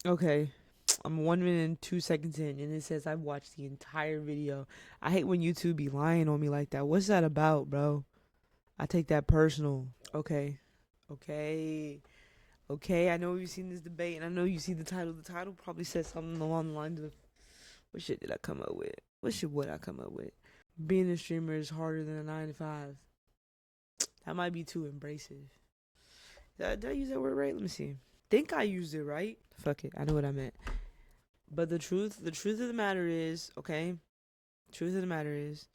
Okay. I'm 1 minute and 2 seconds in, and it says I've watched the entire video. I hate when YouTube be lying on me like that. What's that about, bro? I take that personal. Okay. Okay. Okay. I know you've seen this debate, and I know you see the title. The title probably says something along the lines of, what shit did I come up with? What shit would I come up with? Being a streamer is harder than a 9 to 5. That might be too abrasive. Did I use that word right? Let me see. Think I used it right. Fuck it. I know what I meant. But the truth of the matter is, okay? Truth of the matter is,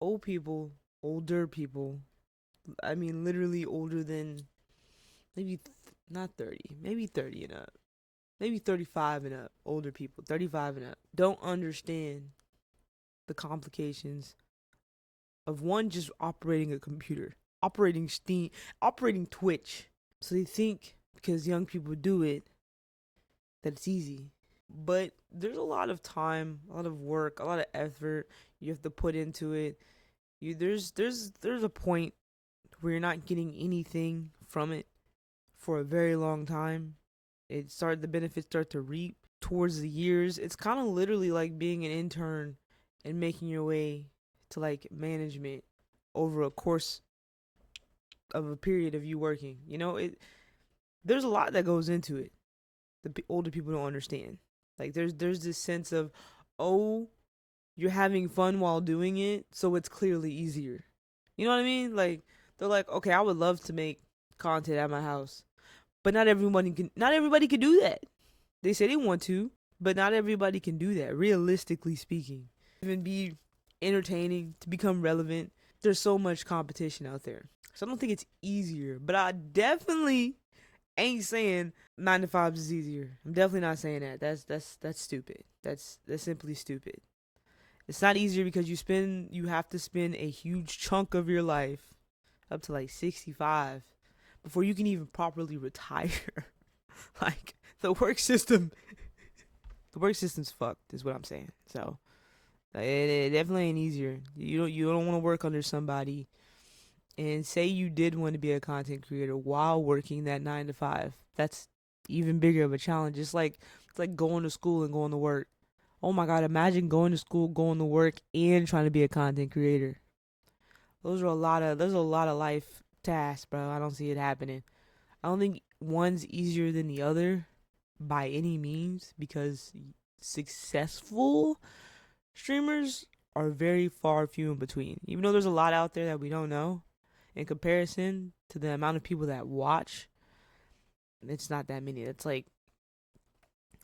older people, I mean literally older than maybe not 30, maybe 30 and up. Maybe 35 and up, older people, 35 and up, don't understand the complications of one, just operating a computer, operating Steam, operating Twitch. So they think because young people do it that it's easy. But there's a lot of time, a lot of work, a lot of effort you have to put into it. There's a point where you're not getting anything from it for a very long time. The benefits start to reap towards the years. It's kind of literally like being an intern and making your way to like management over a course of a period of you working. There's a lot that goes into it. The older people don't understand. Like there's this sense of, oh, you're having fun while doing it, so it's clearly easier. You know what I mean? Like they're like, okay, I would love to make content at my house, but not everybody can do that. They say they want to, but not everybody can do that, realistically speaking. Even be entertaining, to become relevant, there's so much competition out there. So I don't think it's easier, but I definitely ain't saying 9 to 5 is easier. I'm definitely not saying that. That's stupid. That's simply stupid. It's not easier because you have to spend a huge chunk of your life, up to like 65, before you can even properly retire. Like the work system's fucked, is what I'm saying. So it definitely ain't easier. You don't want to work under somebody. And say you did want to be a content creator while working that 9 to 5. That's even bigger of a challenge. It's like going to school and going to work. Oh my god, imagine going to school, going to work, and trying to be a content creator. There's a lot of life tasks, bro. I don't see it happening. I don't think one's easier than the other by any means, because successful streamers are very few in between. Even though there's a lot out there that we don't know, in comparison to the amount of people that watch, it's not that many. It's like,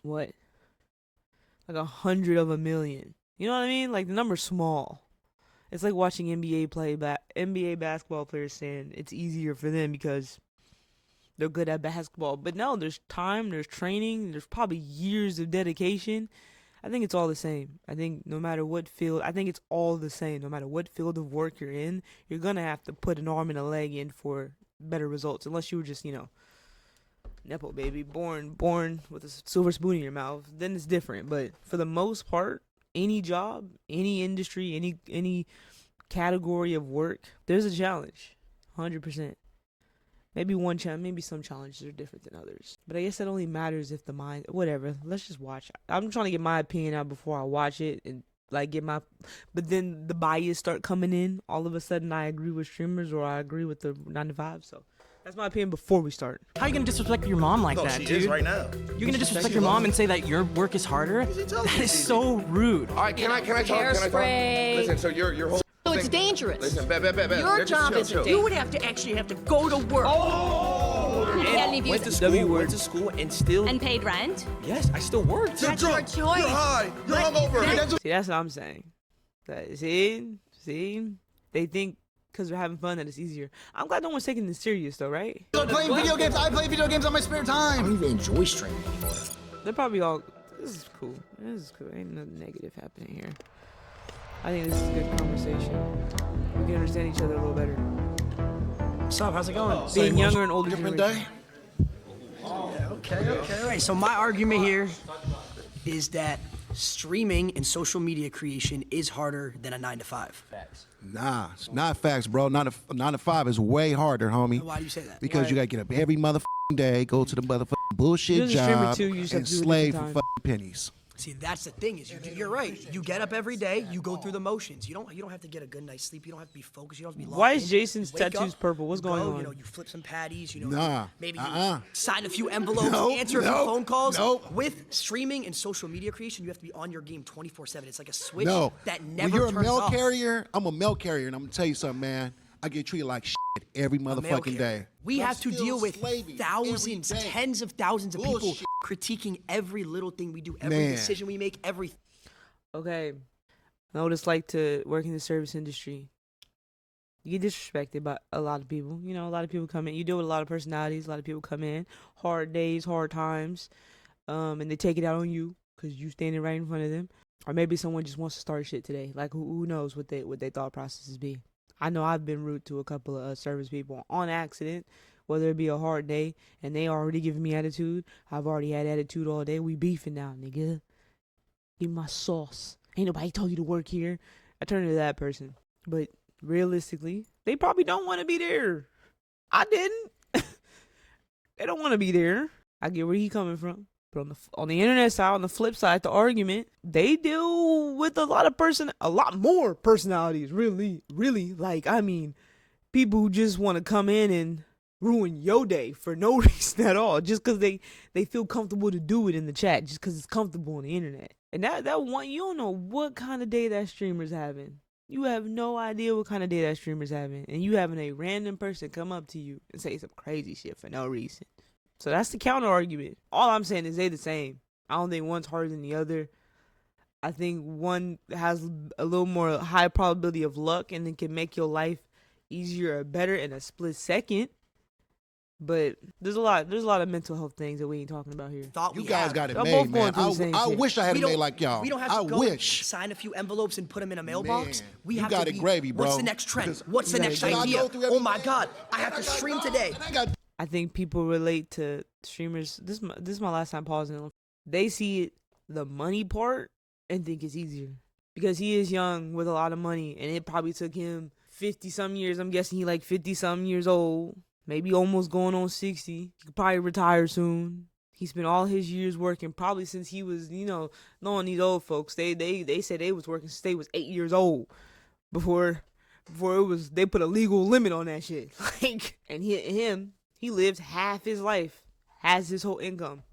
what? Like 100 of a million. You know what I mean? Like the number's small. It's like watching NBA basketball players saying it's easier for them because they're good at basketball. But no, there's time, there's training, there's probably years of dedication. I think it's all the same. I think no matter what field, I think it's all the same. No matter what field of work you're in, you're going to have to put an arm and a leg in for better results. Unless you were just, Nepo baby, born with a silver spoon in your mouth. Then it's different. But for the most part, any job, any industry, any category of work, there's a challenge. 100%. Maybe some challenges are different than others. But I guess that only matters if the mind, whatever. Let's just watch. I'm trying to get my opinion out before I watch it and like but then the bias start coming in. All of a sudden I agree with streamers or I agree with the 9 to 5. So that's my opinion before we start. How are you gonna disrespect your mom like that, she dude? is right now. You're gonna disrespect your mom and say that your work is harder? That is so rude. All right, can I talk? Hairspray. Listen, so your whole So it's thing- dangerous. Listen, bet. Your job is chill. you would have to go to work. Went to school and still. And paid rent? Yes, I still worked. You're That's your drunk. choice. You're high. You're hungover. See, that's what I'm saying. See, they think because they're having fun that it's easier. I'm glad no one's taking this serious though, right? Playing video games. I play video games on my spare time. I don't even enjoy streaming anymore. They're probably all, this is cool. Ain't nothing negative happening here. I think this is a good conversation. We can understand each other a little better. What's up? How's it going? Being younger and older Different generation. day. Okay. All right. So my argument here is that streaming and social media creation is harder than a 9 to 5. Nah, it's not facts, bro. 9 to 5 is way harder, homie. Why do you say that? Because you gotta get up every motherfucking day, go to the motherfucking bullshit You're a streamer job, too, you just have and to do it slave for different fucking pennies. See, that's the thing is you're right. You get up every day, you go through the motions. You don't have to get a good night's sleep. You don't have to be focused. You don't have to be locked Why in. is Jason's You wake tattoos up, purple? What's you going go, on? You know, you flip some patties. You know, Nah, maybe you sign a few envelopes, answer a few phone calls. With streaming and social media creation, you have to be on your game 24/7. It's like a switch that never when you're a turns mail off. carrier, I'm a mail carrier, and I'm gonna tell you something, man. I get treated like shit every motherfucking day. We I'm have to still deal with slaving thousands, every day. tens of thousands of people Bullshit. critiquing every little thing we do, every Man. decision we make, everything. Okay. I know what it's like to work in the service industry. You get disrespected by a lot of people. You know, a lot of people come in. You deal with a lot of personalities. A lot of people come in. Hard days, hard times. And they take it out on you because you standing right in front of them. Or maybe someone just wants to start shit today. Like, who knows what their thought processes be. I know I've been rude to a couple of service people on accident, whether it be a hard day and they already giving me attitude. I've already had attitude all day. We beefing now, nigga. Give me my sauce. Ain't nobody told you to work here. I turn to that person. But realistically, they probably don't want to be there. I didn't. They don't want to be there. I get where he coming from. But on the internet side, on the flip side, the argument, they deal with a lot more personalities. Really. Like, I mean, people who just want to come in and ruin your day for no reason at all, just because they feel comfortable to do it in the chat, just because it's comfortable on the internet. And that one, you don't know what kind of day that streamer's having. You have no idea what kind of day that streamer's having, and you having a random person come up to you and say some crazy shit for no reason. So that's the counter argument. All I'm saying is they the same. I don't think one's harder than the other. I think one has a little more high probability of luck and it can make your life easier or better in a split second. But there's a lot of mental health things that we ain't talking about here. You guys got it Y'all made, both going man. through the same I shit. wish I had it made like y'all. We don't have to I go wish. sign a few envelopes and put them in a mailbox. Man, We you have got to it be, gravy, bro. what's the next trend? Because What's the next I go idea? through every Oh my day. God, I have to stream today. I think people relate to streamers. This is my last time pausing. They see it, the money part, and think it's easier because he is young with a lot of money, and it probably took him 50-some years. I'm guessing he like 50-some years old, maybe almost going on 60. He could probably retire soon. He spent all his years working, probably since he was, knowing these old folks. They said they was working since they was 8 years old before it was they put a legal limit on that shit. And he lived half his life, has his whole income.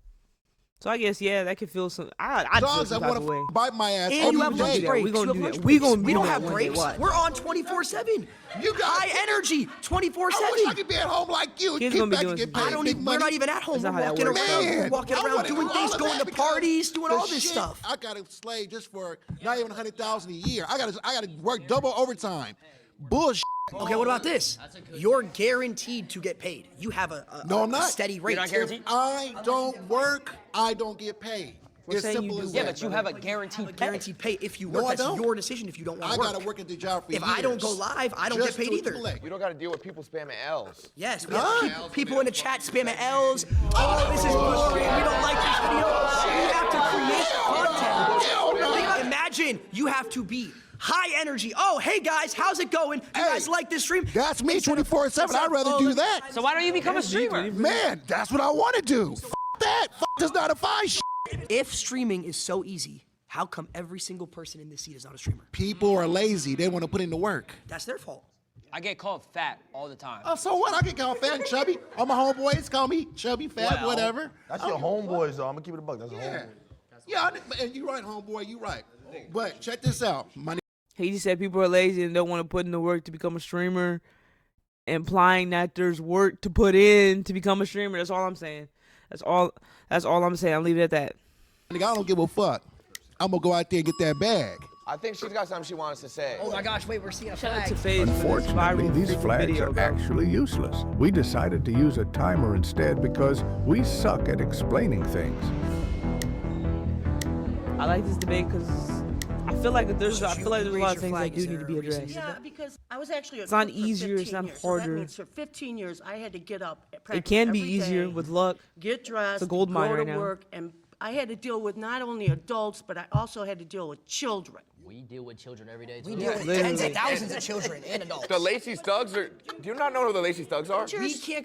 So I guess that could feel some. I feel Dogs some that type of want way. to bite my ass And you have every lunch day. breaks. We gonna You do have that. lunch We breaks. gonna We do don't that have one day. breaks. Watch. We're on 24/7. You got High energy, I wish I 24/7. could be at home like you. Kids Kick gonna be back doing and get some paid I don't big even. money. We're not even at home. That's We're not how that walking works. around, Man, walking I around wanna doing do things, all of going that to because parties, doing the all this shit, stuff. I got to slave just for not even 100,000 a year. I got to work double overtime. Bullshit. Okay, what about this? You're guaranteed to get paid. You have a No, I'm not. steady rate. If I don't work, I don't get paid. We're It's saying simple you as do. that. Yeah, but you have a guaranteed pay. Guaranteed pay if you No, work. I That's don't. your decision if you don't want I to work. got to work at the job for If years. I don't go live, I don't Just get paid to either. collect. You don't got to deal with people spamming L's. Yes, we have people in the chat spamming L's. Oh, this is frustrating. We don't like this video. We have to create content. Imagine you have to be high energy. Oh, hey guys, how's it going? You guys like this stream? That's me 24/7. I'd rather do that. So why don't you become a streamer? Man, that's what I want to do. F that. F this 9 to 5 shit. If streaming is so easy, how come every single person in this seat is not a streamer? People are lazy. They want to put in the work. That's their fault. I get called fat all the time. Oh, so what? I get called fat and chubby. All my homeboys call me chubby, fat, Well, whatever. That's your homeboys, though. I'm going to keep it a buck. That's a Yeah. homeboy. Yeah, and you're right, homeboy. You're right. But check this out. My He just said people are lazy and don't want to put in the work to become a streamer, implying that there's work to put in to become a streamer. That's all I'm saying. That's all I'm saying. I'll leave it at that. nigga, I don't give a fuck. I'm going to go out there and get that bag. I think she's got something she wants to say. Oh my gosh, wait, we're seeing a Shout out flag. to FaZe for this Unfortunately, viral these freaking flags video, are bro. actually useless. We decided to use a timer instead because we suck at explaining things. I like this debate because I feel like there's a lot of things that do need to be addressed. Yeah, because I was actually It's not easier, it's not harder. So that means for 15 years, I had to get up. It can be every easier day, with luck. Get dressed, It's a gold mine go right to now. work, and I had to deal with not only adults, but I also had to deal with children. We deal with children every day, too. We deal with tens of thousands of children and adults. The Lacey Thugs are. Do you not know who the Lacey Thugs are?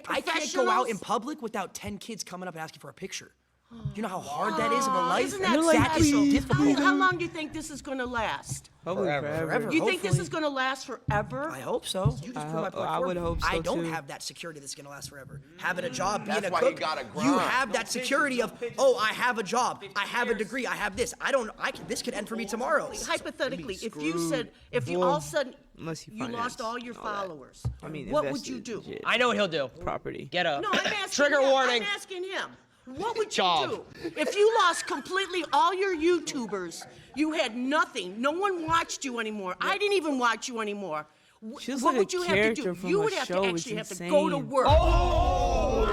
I can't go out in public without 10 kids coming up and asking for a picture. Do you know how hard that is of a life? Isn't that That is so special? difficult. How long do you think this is going to last? Hopefully forever. You think this is going to last forever? I hope so. You just proved my point I would forward. hope so, I don't too. have that security that's going to last forever. Having a job, being That's a why cook, you gotta you grind. have that security of, oh, I have a job, I have a degree, I have this. This could end for me tomorrow. Hypothetically, if you all of a sudden Unless you you lost finance all your and all that. followers, I mean, what would you invested do? legit I know what he'll do. property. Get a No, I'm asking trigger him. warning. I'm asking him. What would Job. you do if you lost completely all your YouTubers? You had nothing. No one watched you anymore. I didn't even watch you anymore. She was What like would a you have to character do? from You a would have show. to It's actually have to go to insane. work. Oh,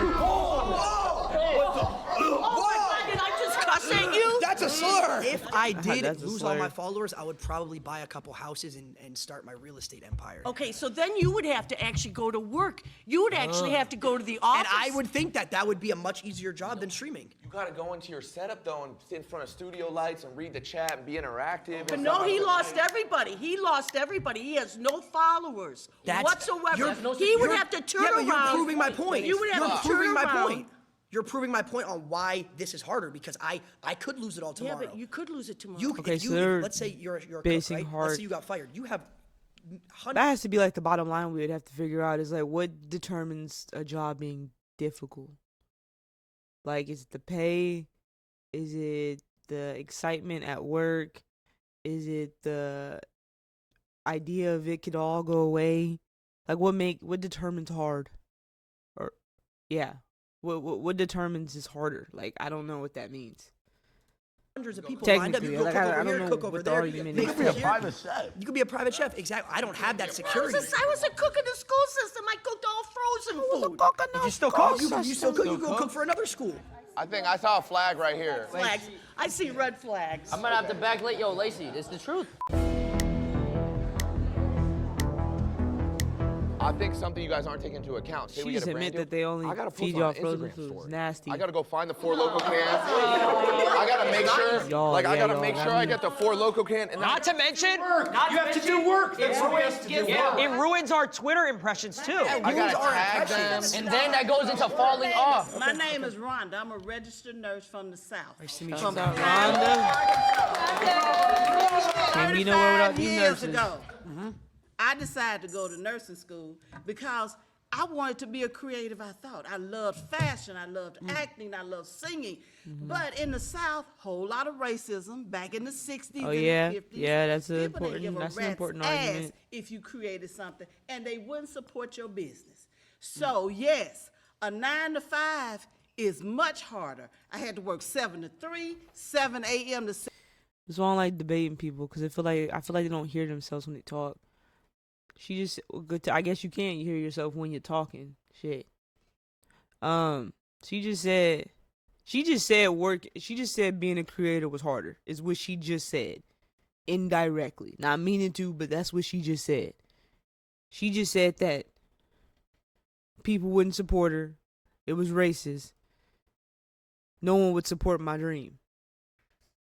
did I just cuss at you? That's a slur. If I did That's a lose all slur. my followers, I would probably buy a couple houses and start my real estate empire. Okay, so then you would have to actually go to work. You would actually have to go to the office. And I would think that would be a much easier job than streaming. You gotta go into your setup though and sit in front of studio lights and read the chat and be interactive. But no, he lost everybody. He lost everybody. He has no followers whatsoever. He would have to turn around. Yeah, but you're proving my point. You would have You're to proving turn my around. point. You're proving my point on why this is harder because I could lose it all Yeah, tomorrow. but you could lose it tomorrow. Okay, so they're let's say you're a cook, basing right? Let's hard- say you got fired. You have That has to be like the bottom line we would have to figure out is like what determines a job being difficult. Like, is it the pay? Is it the excitement at work? Is it the idea of it could all go away? Like, what determines hard? Or, yeah, what determines is harder? Like, I don't know what that means. hundreds of people lined up. You Technically, go like, cook I over don't here, know cook over what the there. argument make is. food here. Private chef. You could be a private chef. Exactly. I don't have that I security. was a cook in the school system. I cooked all frozen food. You still cook? You still cook? You go cook for another school. I think I saw a flag right here. Flags. I see red flags. I'm gonna have to backlit. Yo, Lacey, it's the truth. I think something you guys aren't taking into account. Say She we get just a brand admit deal, that they only I gotta post feed on y'all an frozen Instagram food. story. It's nasty. I gotta go find the 4 Loco cans. I gotta make sure. Y'all, like I yeah, gotta y'all make got sure I me. get the 4 Loco can. And Not to mention, You have to do work. it ruins our Twitter impressions too. I gotta tag them. And then that goes into falling off. My name is Rhonda. I'm a registered nurse from the South. Nice to meet you. What's up, Rhonda? Can't be nowhere without 35 these years nurses. ago, I decided to go to nursing school because I wanted to be a creative, I thought. I loved fashion, I loved acting, I loved singing. But in the South, whole lot of racism back in the 60s Oh, and yeah. the 50s. Yeah, that's a People didn't important- give a that's an rat's important ass argument. if you created something, and they wouldn't support your business. So, yes, a 9 to 5 is much harder. I had to work 7 to 3, 7 a.m. to 6. That's why I don't like debating people because I feel like they don't hear themselves when they talk. She just I guess you can't hear yourself when you're talking. Shit. She just said being a creator was harder. Is what she just said. Indirectly. Not meaning to, but that's what she just said. She just said that people wouldn't support her. It was racist. No one would support my dream.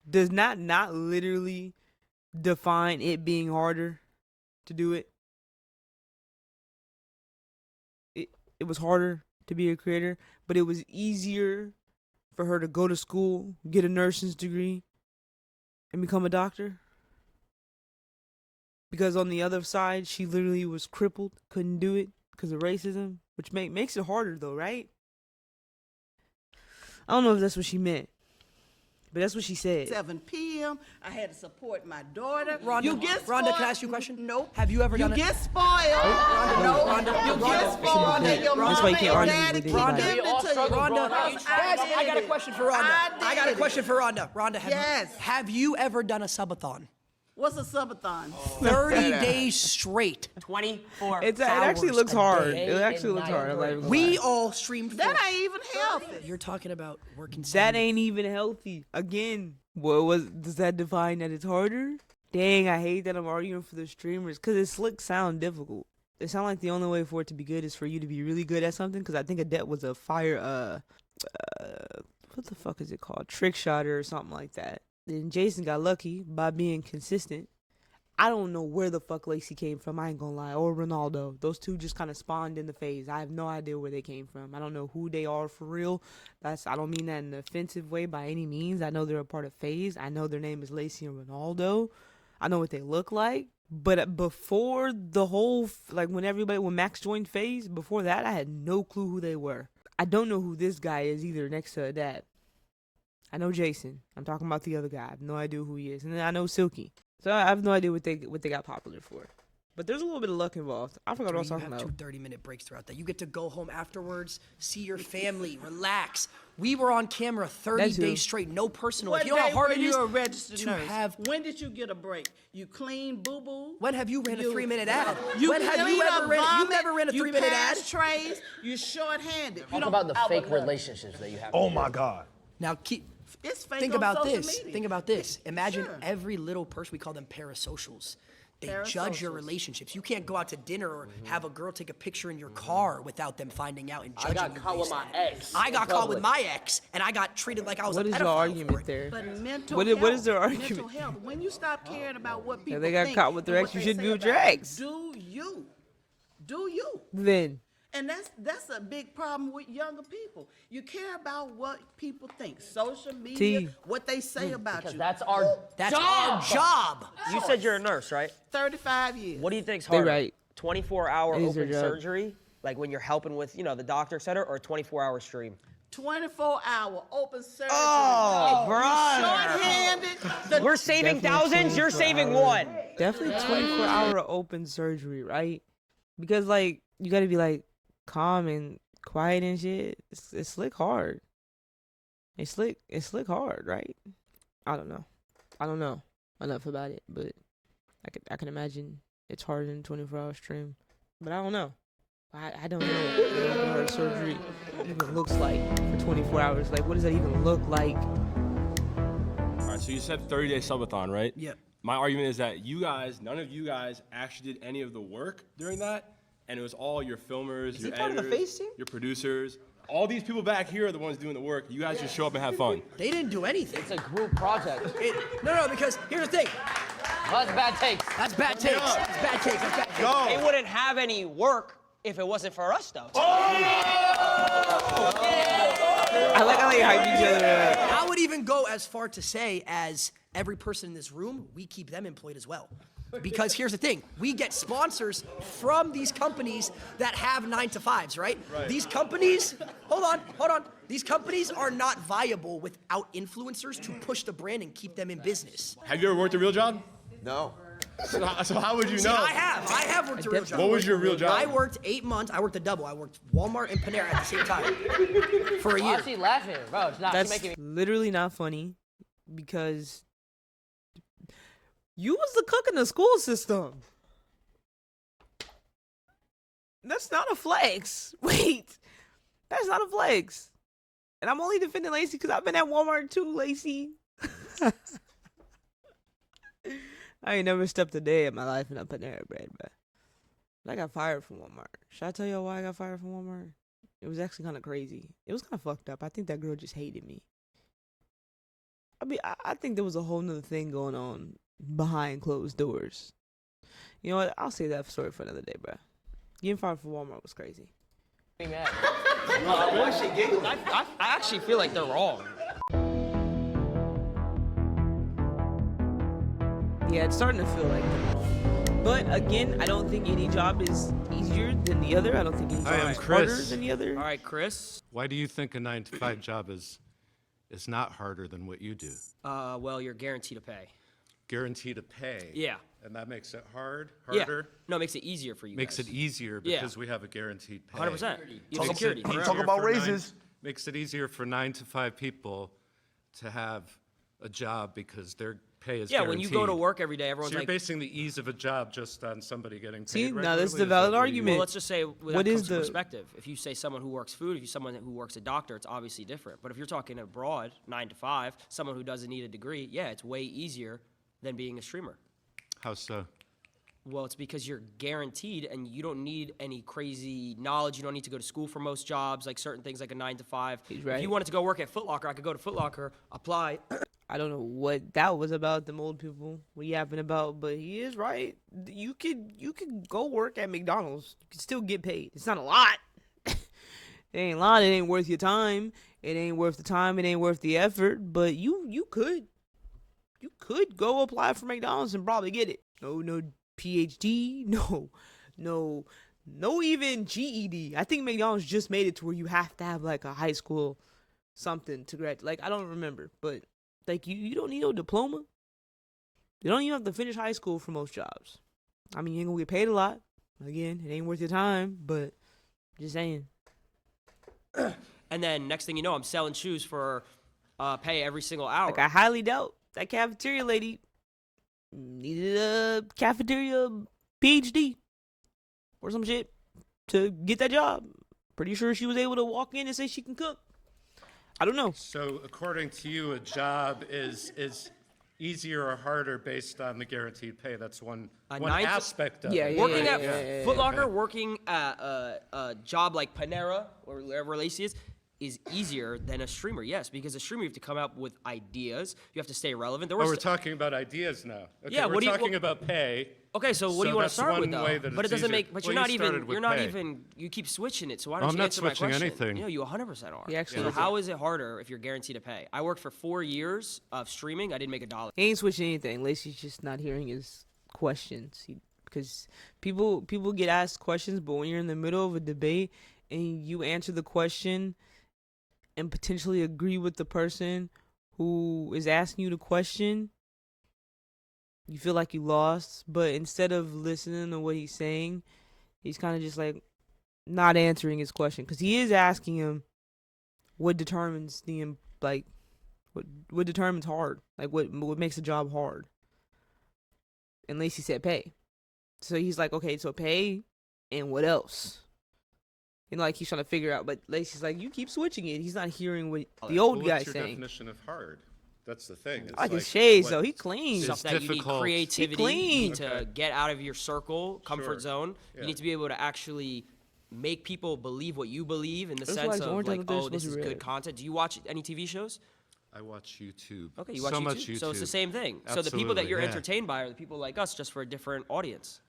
Does not literally define it being harder to do it. It was harder to be a creator, but it was easier for her to go to school, get a nursing's degree, and become a doctor. Because on the other side, she literally was crippled, couldn't do it because of racism, which makes it harder though, right? I don't know if that's what she meant, but that's what she said. 7 p.m. I had to support my daughter. Rhonda, you get spoiled. Rhonda, can I ask you a question? Nope. Have you ever done it? You get spoiled. No. You get spoiled. And your That's why you can't mama and argue daddy with keep anybody. giving We all it to you. struggle growing up. Rhonda, guys, I got a question for Rhonda. I got a question for Rhonda. Rhonda, Yes. have you ever done a subathon? What's a subathon? 30 days straight. 24 It actually hours looks a hard. day It actually and looks night. hard. I'm not even gonna We lie. all streamed for That ain't even healthy. You're talking about working That 7 ain't even healthy. Again, does that define that it's harder? Dang, I hate that I'm arguing for the streamers because it slick sound difficult. It sound like the only way for it to be good is for you to be really good at something. Because I think Adet was a fire what the fuck is it called? Trick Shotter or something like that. Then Jason got lucky by being consistent. I don't know where the fuck Lacey came from, I ain't gonna lie, or Ronaldo. Those two just kind of spawned in the phase. I have no idea where they came from. I don't know who they are for real. I don't mean that in an offensive way by any means. I know they're a part of phase. I know their name is Lacey and Ronaldo. I know what they look like. But before the whole, when Max joined phase, before that, I had no clue who they were. I don't know who this guy is either next to that. I know Jason. I'm talking about the other guy. I have no idea who he is. And then I know Silky. So I have no idea what they got popular for. But there's a little bit of luck involved. I forgot what I was talking about. You have 2 30-minute breaks throughout that. You get to go home afterwards, see your family, relax. We were on camera 30 days straight, no personal. What You know how day hard were it is you a registered to nurse? have. When did you get a break? You clean boo-boo? When have you ran a 3-minute ad? You When have you clean ever up ran? You vomit, never ran a 3-minute You ad. pass trays. You're short-handed. You Talk don't about the have fake enough. relationships that you have. Oh my God. Now It's fake think on about social this. media. Think about this. Imagine Sure. every little person. We call them parasocials. They judge your Parasocials. relationships. You can't go out to dinner or have a girl take a picture in your car without them finding out and judging you. I got caught with based my on it. ex. I got in caught with public. my ex, and I got treated like I was What a is pedophile your for argument it. there? But mental What health. is their argument? Mental health. When you stop caring about what people they got think caught with their and ex, what you they shouldn't say be with your about it, ex. Do you? Do you? Then And that's a big problem with younger people. You care about what people think, social media, T. what they say about Because you. that's our That's job. our job. You said you're a nurse, right? 35 years. What do you think's they harder? right. 24-hour It is their open job. surgery, like when you're helping with, the doctor, et cetera, or a 24-hour stream? 24-hour open surgery. Oh, You're brother. short-handed. We're saving Definitely thousands, you're 24 saving hours. one. Definitely 24-hour open surgery, right? Because you gotta be calm and quiet and shit. It's slick hard. It's slick hard, right? I don't know enough about it, but I can imagine it's harder than 24-hour stream. But I don't know. I don't know what open heart surgery even looks like for 24 hours. What does that even look like? All right, so you said 30-day subathon, right? Yep. My argument is that none of you guys actually did any of the work during that, and it was all your filmers, your part of the editors, Face team? your producers. All these people back here are the ones doing the work. You guys just show up and have fun. They didn't do anything. It's a group project. No, because here's the thing. Well, that's bad takes. That's bad takes. That's bad takes. That's bad takes. They wouldn't have any work if it wasn't for us, though. I like how they hype each other up. I would even go as far to say as every person in this room, we keep them employed as well. Because here's the thing, we get sponsors from these companies that have 9-to-5s, right? These companies, hold on. These companies are not viable without influencers to push the brand and keep them in business. Have you ever worked a real job? No. So how would you See, know? I have worked a real job. What was your real job? I worked 8 months. I worked a double. I worked Walmart and Panera at the same time for a Why year. is she laughing, bro? It's not. That's She's making me. literally not funny because you was the cook in the school system. That's not a flex. Wait, that's not a flex. And I'm only defending Lacey because I've been at Walmart too, Lacey. I ain't never stepped a day in my life in a Panera Bread, but I got fired from Walmart. Should I tell y'all why I got fired from Walmart? It was actually kind of crazy. It was kind of fucked up. I think that girl just hated me. I mean, I think there was a whole nother thing going on behind closed doors. You know what? I'll say that story for another day, bro. Getting fired from Walmart was crazy. Mad. I actually feel like they're wrong. Yeah, it's starting to feel like that. But again, I don't think any job is easier than the other. I don't think any Hi, job I'm is harder Chris. than the other. All right, Chris. Why do you think a 9-to-5 job is not harder than what you do? Well, you're guaranteed to pay. Guaranteed to pay. Yeah. And that makes it harder? Yeah. No, it makes it easier for you Makes guys. it easier Yeah. because we have a guaranteed pay. 100%. You have Makes security. it easier Talk about for raises. Makes it easier for 9-to-5 people to have a job because their pay is Yeah, guaranteed. when you go to work every day, everyone's So you're like, basing the ease of a job just on somebody getting paid See, now regularly? this is the Is that valid what you- argument. well, let's just say that What comes is from the- perspective. If you say someone who works food, if you're someone who works a doctor, it's obviously different. But if you're talking abroad, 9 to 5, someone who doesn't need a degree, yeah, it's way easier than being a streamer. How so? Well, it's because you're guaranteed and you don't need any crazy knowledge. You don't need to go to school for most jobs, like certain things like a 9 to 5. He's right. If you wanted to go work at Foot Locker, I could go to Foot Locker, apply. I don't know what that was about, them old people what yapping about, but he is right. You could go work at McDonald's. You could still get paid. It's not a lot. It ain't a lot. It ain't worth your time. It ain't worth the time. It ain't worth the effort. But you could go apply for McDonald's and probably get it. No PhD. No even GED. I think McDonald's just made it to where you have to have like a high school something to graduate. Like I don't remember, but like you don't need no diploma. You don't even have to finish high school for most jobs. I mean, you ain't gonna get paid a lot. Again, it ain't worth your time, but just saying. And then next thing you know, I'm selling shoes for pay every single hour. Like I highly doubt that cafeteria lady needed a cafeteria PhD or some shit to get that job. Pretty sure she was able to walk in and say she can cook. I don't know. So according to you, a job is easier or harder based on the guaranteed pay. That's one aspect of it. Working at Foot Locker, working at a job like Panera or wherever Lacey is easier than a streamer. Yes, because a streamer you have to come up with ideas. You have to stay relevant. We're talking about ideas now. Okay, yeah, we're talking about pay. Okay, so what do you want to start with, though? But it doesn't make. But well, you're not even. You keep switching it. So why don't you answer my question? I'm not switching anything. You know, you 100% are. He actually So is. how is it harder if you're guaranteed to pay? I worked for 4 years of streaming. I didn't make $1. He ain't switching anything. Lacey's just not hearing his questions. Because people get asked questions, but when you're in the middle of a debate and you answer the question and potentially agree with the person who is asking you the question, you feel like you lost. But instead of listening to what he's saying, he's kind of just like not answering his question, because he is asking him what determines what determines hard, like what makes a job hard. And Lacey said pay, so he's like, okay, so pay and what else? You know, like he's trying to figure out, but Lacey's like, you keep switching it. He's not hearing what the old guy's What's your saying. definition of hard? That's the thing. It's I like his shades though. He clean. Stuff that you need creativity. He clean. You need to get out of your circle, comfort zone. Yeah. You need to be able to actually make people believe what you believe in the That's why sense it's of orange like, and they're oh, this supposed is to be good red. content. Do you watch any TV shows? I watch YouTube. Okay, you watch so YouTube. much YouTube. So it's the same thing. So the people that you're entertained by are the people like us, just for a different audience.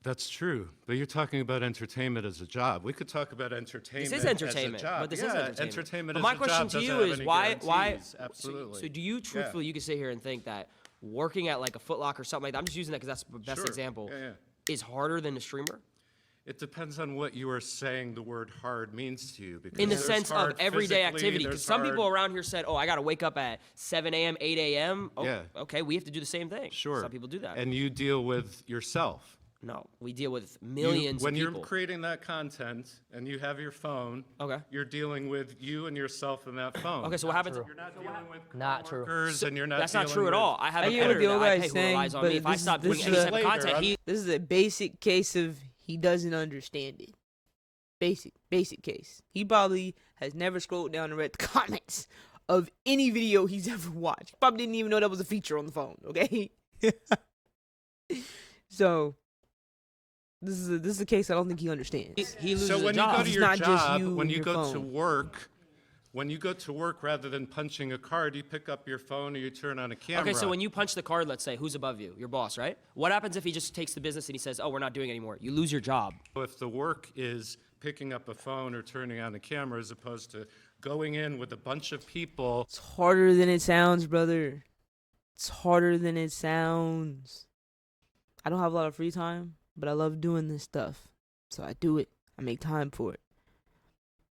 That's true, but you're talking about entertainment as a job. We could talk about entertainment. This is entertainment, as a job. but this yeah, is entertainment. Entertainment But as my a question job to you doesn't have is any why? guarantees. Absolutely. So do you truthfully, you could sit here and think that working at like a Foot Locker or something like that, I'm just using that because that's the best Sure. example, Yeah, is harder than a streamer? It depends on what you are saying the word hard means to you. Because In the there's sense of hard everyday physically, activity, because there's some hard- people around here said, "Oh, I got to wake up at 7 a.m., 8 a.m." Oh, Yeah. okay, we have to do the same thing. Sure. Some people do that. And you deal with yourself. No, we deal with millions When of people. you're creating that content and you have your phone, Okay. you're dealing with you and yourself in that phone. Okay, so what happens? You're not dealing with Not true. coworkers and you're not That's not dealing true at with- all. I have I an hear what editor the old that I guy's pay who saying, relies on but me. If I this- stop this doing is any a- type of content, This is a basic case of he doesn't understand it. Basic case. He probably has never scrolled down and read the comments of any video he's ever watched. Probably didn't even know that was a feature on the phone. Okay. So this is a case I don't think he understands. he loses So a when job. you go to It's your not just job, you when and you your go to phone. work, rather than punching a card, you pick up your phone or you turn on a camera. Okay, so when you punch the card, let's say, who's above you? Your boss, right? What happens if he just takes the business and he says, "Oh, we're not doing it anymore"? You lose your job. If the work is picking up a phone or turning on a camera as opposed to going in with a bunch of people. It's harder than it sounds, brother. It's harder than it sounds. I don't have a lot of free time, but I love doing this stuff. So I do it. I make time for it.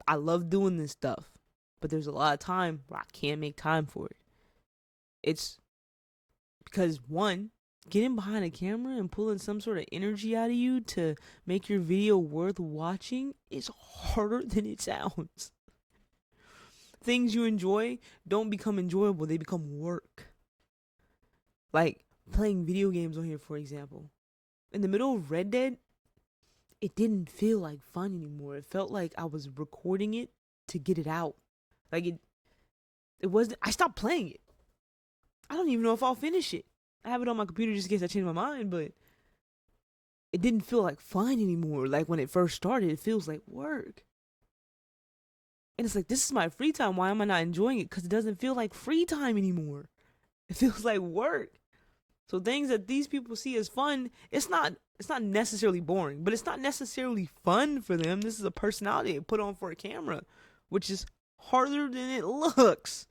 I love doing this stuff, but there's a lot of time where I can't make time for it. It's because, one, getting behind a camera and pulling some sort of energy out of you to make your video worth watching is harder than it sounds. Things you enjoy don't become enjoyable, they become work. Like playing video games on here, for example. In the middle of Red Dead, it didn't feel like fun anymore. It felt like I was recording it to get it out. Like it wasn't, I stopped playing it. I don't even know if I'll finish it. I have it on my computer just in case I change my mind, but it didn't feel like fun anymore. Like when it first started, it feels like work. And it's like, this is my free time. Why am I not enjoying it? Because it doesn't feel like free time anymore. It feels like work. So things that these people see as fun, it's not necessarily boring, but it's not necessarily fun for them. This is a personality they put on for a camera, which is harder than it looks.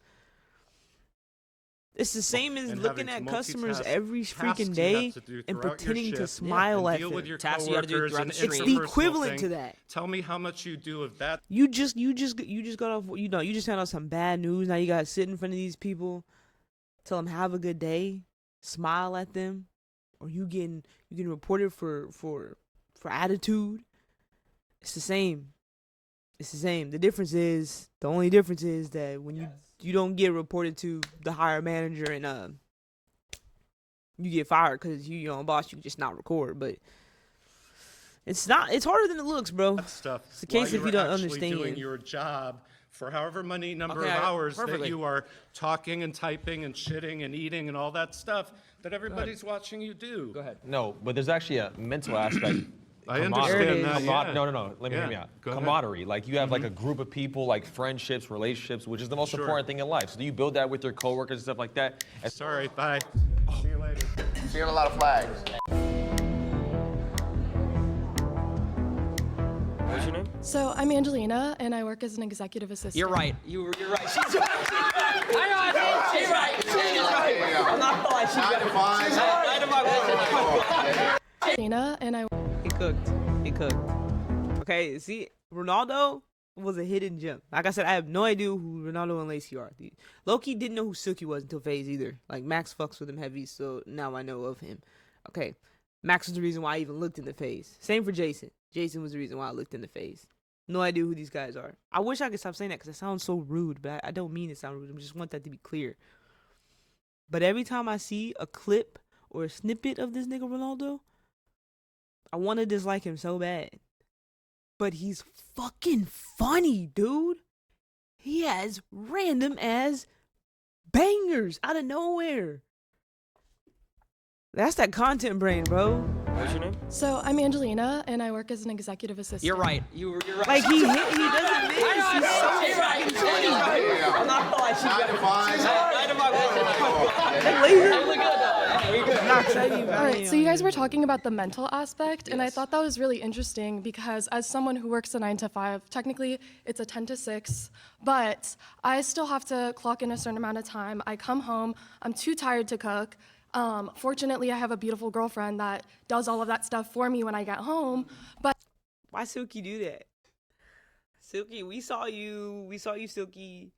It's the same as And looking having at to customers multitask every tasks freaking you have day to do and throughout your pretending to shift, smile and at deal them. with your Tasks you gotta do coworkers throughout and the It's the interpersonal equivalent to thing. that. Tell me how much you do of that. You just got off, you just found out some bad news. Now you gotta sit in front of these people, tell them have a good day, smile at them, or you getting reported for attitude. It's the same. It's the same. The only difference is that when you don't get reported to the higher manager and you get fired because you your own boss, you just not record. But it's harder than it looks, bro. That stuff. It's the case while if you were don't actually understand. doing your job for however many number Okay, of hours perfectly. that you are talking and typing and shitting and eating and all that stuff that everybody's watching you do. Go ahead. No, but there's actually a mental aspect. I Camaraderie. understand that. Yeah. No. Let me hear me out. Go ahead. Camaraderie. Like you have like a group of people, like friendships, relationships, which is the most important thing in life. So do you build that with your coworkers and stuff like that? Sorry, bye. See you later. Seeing a lot of flags. What's your name? So I'm Angelina, and I work as an executive assistant. You're right. You're right. She's right. She's right. I'm not gonna lie. She's right. Angelina, and I. He cooked. Okay, see, Ronaldo was a hidden gem. Like I said, I have no idea who Ronaldo and Lacey are. Loki didn't know who Silky was until FaZe either. Like Max fucks with him heavy, so now I know of him. Okay, Max was the reason why I even looked into FaZe. Same for Jason. Jason was the reason why I looked into FaZe. No idea who these guys are. I wish I could stop saying that because it sounds so rude, but I don't mean it sound rude. I just want that to be clear. But every time I see a clip or a snippet of this nigga Ronaldo, I want to dislike him so bad. But he's fucking funny, dude. He has random ass bangers out of nowhere. That's that content brain, bro. What's your name? So I'm Angelina, and I work as an executive assistant. You're right. You're right. Like he doesn't miss. He's so She's right. fucking funny. I'm not gonna lie. She's right. All right, so you guys were talking about the mental aspect, and I thought that was really interesting because as someone who works a 9 to 5, technically it's a 10 to 6, but I still have to clock in a certain amount of time. I come home, I'm too tired to cook. Fortunately, I have a beautiful girlfriend that does all of that stuff for me when I get home, but Why Silky do that? Silky, we saw you, Silky.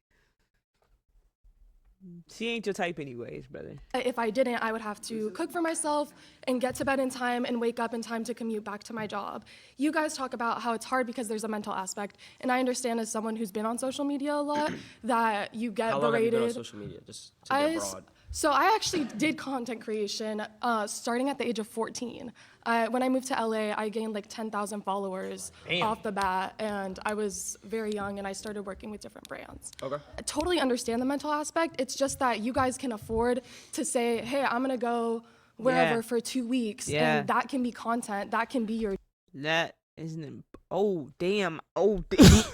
She ain't your type anyways, brother. if I didn't, I would have to cook for myself and get to bed in time and wake up in time to commute back to my job. You guys talk about how it's hard because there's a mental aspect, and I understand as someone who's been on social media a lot that you get How long have you berated. been on social media? Just to get broad. So I actually did content creation starting at the age of 14. When I moved to LA, I gained like 10,000 followers off the bat, and I was very young, and I started working with different brands. Okay. I totally understand the mental aspect. It's just that you guys can afford to say, hey, I'm gonna go wherever for 2 weeks, and that can be content. That can be your. That isn't. Oh damn! Oh damn!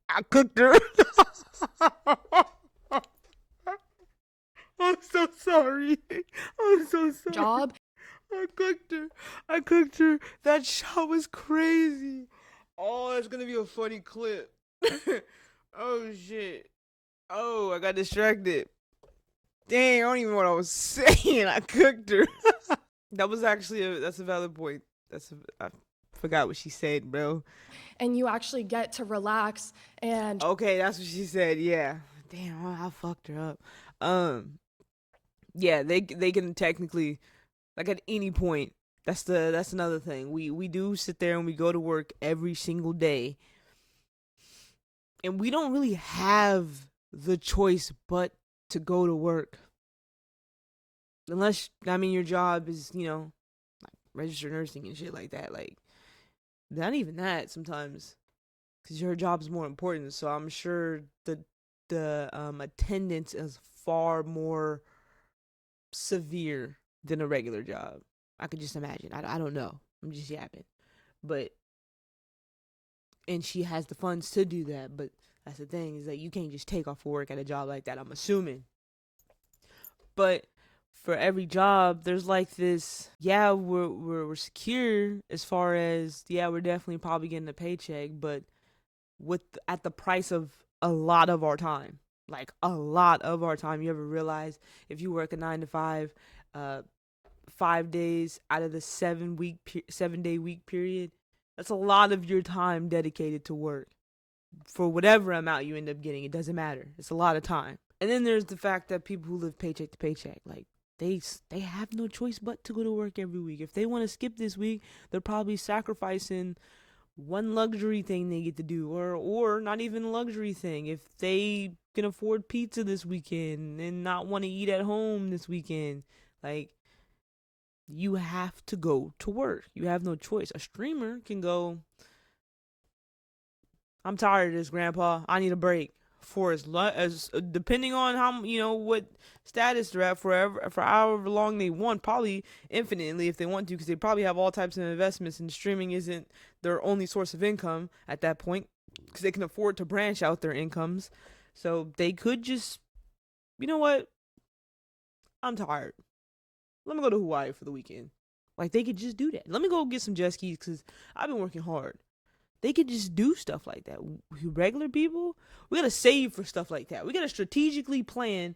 I cooked her. I'm so sorry. I'm so sorry. Job. I cooked her. That shot was crazy. Oh, it's gonna be a funny clip. Oh shit. Oh, I got distracted. Dang, I don't even know what I was saying. I cooked her. That was actually that's a valid point. I forgot what she said, bro. And you actually get to relax and. Okay, that's what she said. Yeah. Damn, I fucked her up. Yeah, they can technically, like at any point. That's another thing. We do sit there and we go to work every single day, and we don't really have the choice but to go to work. Unless your job is like registered nursing and shit like that. Like not even that sometimes, because your job's more important. So I'm sure the attendance is far more severe than a regular job. I could just imagine. I don't know. I'm just yapping. But and she has the funds to do that, but that's the thing, is that you can't just take off work at a job like that, I'm assuming. But for every job, there's like this, yeah, we're secure as far as, yeah, we're definitely probably getting a paycheck, but at the price of a lot of our time. Like a lot of our time. You ever realize if you work a 9 to 5, 5 days out of the 7-day week period, that's a lot of your time dedicated to work. For whatever amount you end up getting, it doesn't matter. It's a lot of time. And then there's the fact that people who live paycheck to paycheck, like they have no choice but to go to work every week. If they want to skip this week, they're probably sacrificing one luxury thing they get to do, or not even a luxury thing. If they can afford pizza this weekend and not want to eat at home this weekend, like, you have to go to work. You have no choice. A streamer can go, I'm tired of this, Grandpa. I need a break. For as depending on how, what status they're at, for however long they want, probably infinitely if they want to, because they probably have all types of investments, and streaming isn't their only source of income at that point, because they can afford to branch out their incomes. So they could just, you know what? I'm tired. Let me go to Hawaii for the weekend. Like, they could just do that. Let me go get some jet skis because I've been working hard. They could just do stuff like that. Regular people, we got to save for stuff like that. We got to strategically plan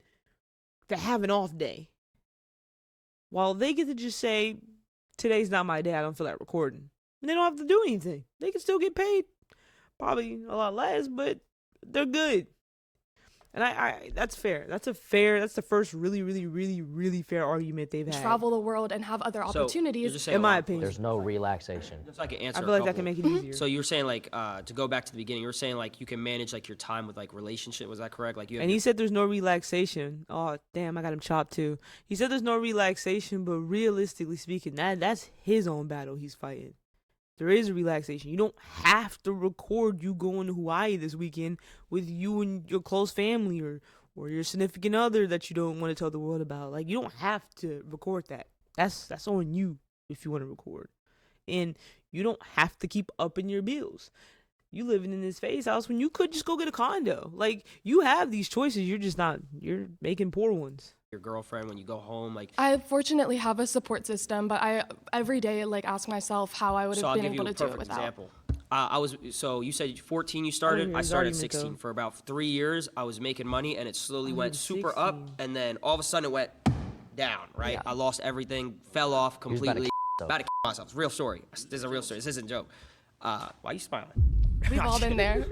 to have an off day. While they get to just say, today's not my day, I don't feel like recording. And they don't have to do anything. They can still get paid. Probably a lot less, but they're good. And I that's fair. That's the first really, really, really, really fair argument they've had. Travel the world and have other opportunities. In my opinion. There's no relaxation. Just like an answer. I feel like that can make it easier. So you were saying, like, to go back to the beginning, you were saying, like, you can manage, like, your time with, like, relationship. Was that correct? Like, you. And he said there's no relaxation. Oh, damn, I got him chopped too. He said there's no relaxation, but realistically speaking, that's his own battle he's fighting. There is a relaxation. You don't have to record you going to Hawaii this weekend with you and your close family or your significant other that you don't want to tell the world about. Like, you don't have to record that. That's on you if you want to record. And you don't have to keep upping your bills. You living in this phase house when you could just go get a condo. Like, you have these choices. You're making poor ones. Your girlfriend when you go home, like, I fortunately have a support system, but I every day like ask myself how I would have been able to do it without. Example. So you said 14 you started. I started at 16. For about 3 years, I was making money, and it slowly went super 16. up, and then all of a sudden it went down. Right? Yeah. I lost everything, fell off completely. about to myself. Real story. This is a real story. This isn't a joke. Why are you smiling? We've all been there.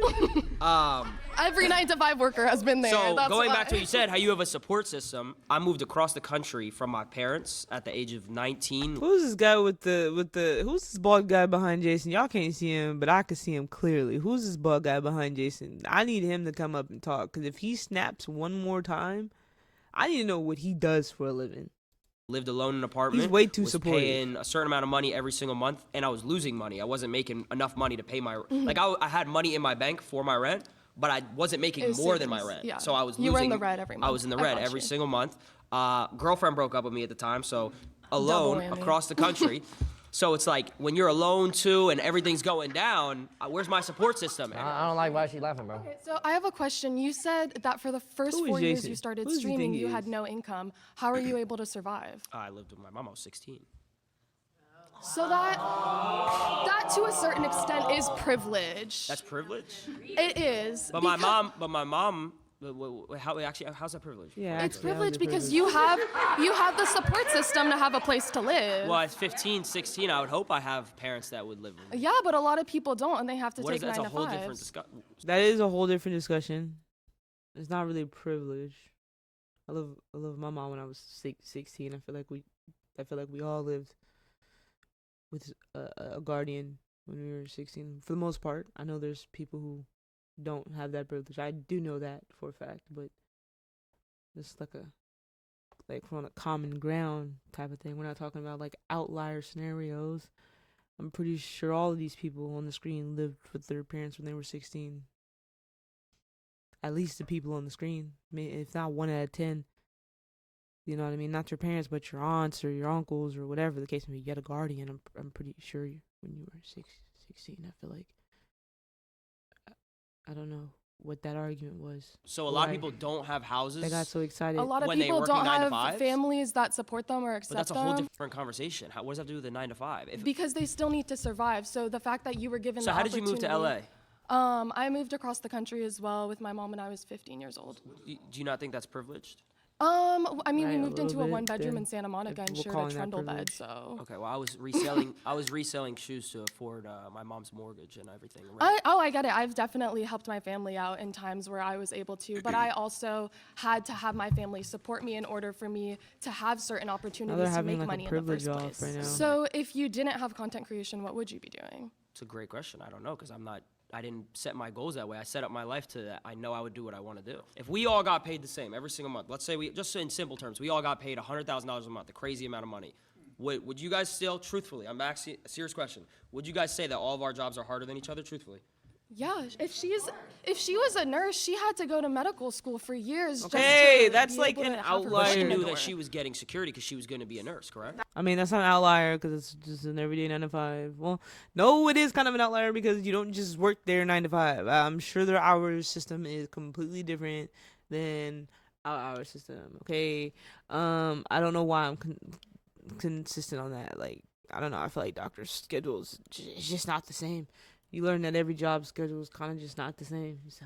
Every 9 to 5 worker has been there. So That's going why. back to what you said, how you have a support system. I moved across the country from my parents at the age of 19. Who's this guy who's this bald guy behind Jason? Y'all can't see him, but I can see him clearly. Who's this bald guy behind Jason? I need him to come up and talk, because if he snaps one more time, I need to know what he does for a living. Lived alone in an apartment. He's way too was supportive. paying a certain amount of money every single month, and I was losing money. I wasn't making enough money to pay my like. I had money in my bank for my rent, but I wasn't making more than my rent. Yeah. So I was losing. You were in the red every month. I was in the I red got every you. single month. Girlfriend broke up with me at the time, so alone whammy. across the country. So it's like when you're alone too, and everything's going down. Where's my support system? I don't like why she's laughing, bro. Okay, so I have a question. You said that for the first Who is 4 years Jason? you started Who does he think streaming, he you is? had no income. How are you able to survive? I lived with my mom. I was 16. So that to a certain extent is privilege. That's privilege. It is. But my mom. How's that privilege? Yeah, It's actually, that was privilege a because privilege. you have the support system to have a place to live. Well, at 15, 16, I would hope I have parents that would live with me. Yeah, but a lot of people don't, and they have to What is take that? 9 That's to a whole different 5s. discussion. That is a whole different discussion. It's not really a privilege. I love my mom when I was 16. I feel like we all lived with a guardian when we were 16. For the most part, I know there's people who don't have that privilege. I do know that for a fact, but it's like we're on a common ground type of thing. We're not talking about like outlier scenarios. I'm pretty sure all of these people on the screen lived with their parents when they were 16. At least the people on the screen, if not 1 out of 10. You know what I mean? Not your parents, but your aunts or your uncles or whatever the case may be. You get a guardian. I'm pretty sure when you were 16. I feel like I don't know what that argument was. So a lot of people don't have houses. They got so excited. A lot of when they people working don't 9 to have 5? families that support them or accept But that's a them. whole different conversation. What does that have to do with the 9 to 5? Because they still need to survive. So the fact that you were given So the how did you move to opportunity- LA? I moved across the country as well with my mom when I was 15 years old. Do you not think that's privileged? I mean, we Right, a moved into little a bit, 1-bedroom then, in Santa Monica if and we're shared a calling that trundle bed. privilege. So Okay, well, I was reselling shoes to afford my mom's mortgage and everything. I get it. I've definitely helped my family out in times where I was able to, but I also had to have my family support me in order for me to have certain opportunities to having, make like, a money in the privilege first off place. right now. So if you didn't have content creation, what would you be doing? It's a great question. I don't know because I didn't set my goals that way. I set up my life to that. I know I would do what I want to do. If we all got paid the same every single month, let's say just in simple terms, we all got paid $100,000 a month, a crazy amount of money. Would you guys still, truthfully, I'm asking a serious question, would you guys say that all of our jobs are harder than each other, truthfully? Yeah, if she was a nurse, she had to go to medical school for years. Okay, just to that's be like able an to have her outlier. But she foot in the knew door. that she was getting security because she was going to be a nurse, correct? I mean, that's not an outlier because it's just an everyday 9 to 5. Well, no, it is kind of an outlier because you don't just work there 9 to 5. I'm sure their hours system is completely different than our hour system. Okay, I don't know why I'm consistent on that. Like, I don't know. I feel like doctors' schedules it's just not the same. You learn that every job schedule is kind of just not the same. So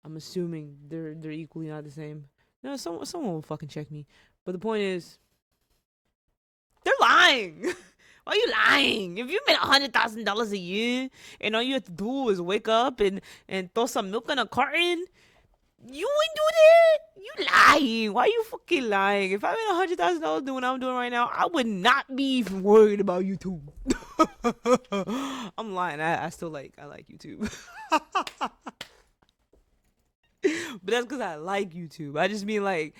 I'm assuming they're equally not the same. No, someone will fucking check me. But the point is, they're lying. Why are you lying? If you made $100,000 a year and all you have to do is wake up and throw some milk in a carton, you wouldn't do that? You lying. Why are you fucking lying? If I made $100,000 doing what I'm doing right now, I would not be even worried about YouTube. I'm lying. I like YouTube. But that's because I like YouTube. I just mean like,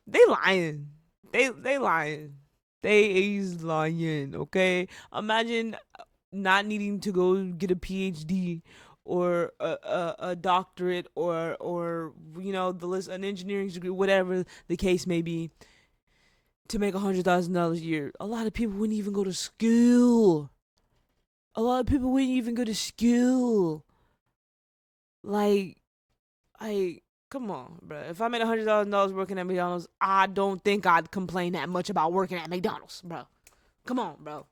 they lying. They lying. They is lying, okay? Imagine not needing to go get a PhD or a doctorate or you know, the list, an engineering degree, whatever the case may be, to make $100,000 a year. A lot of people wouldn't even go to school. Like, come on, bro. If I made $100,000 working at McDonald's, I don't think I'd complain that much about working at McDonald's, bro. Come on, bro.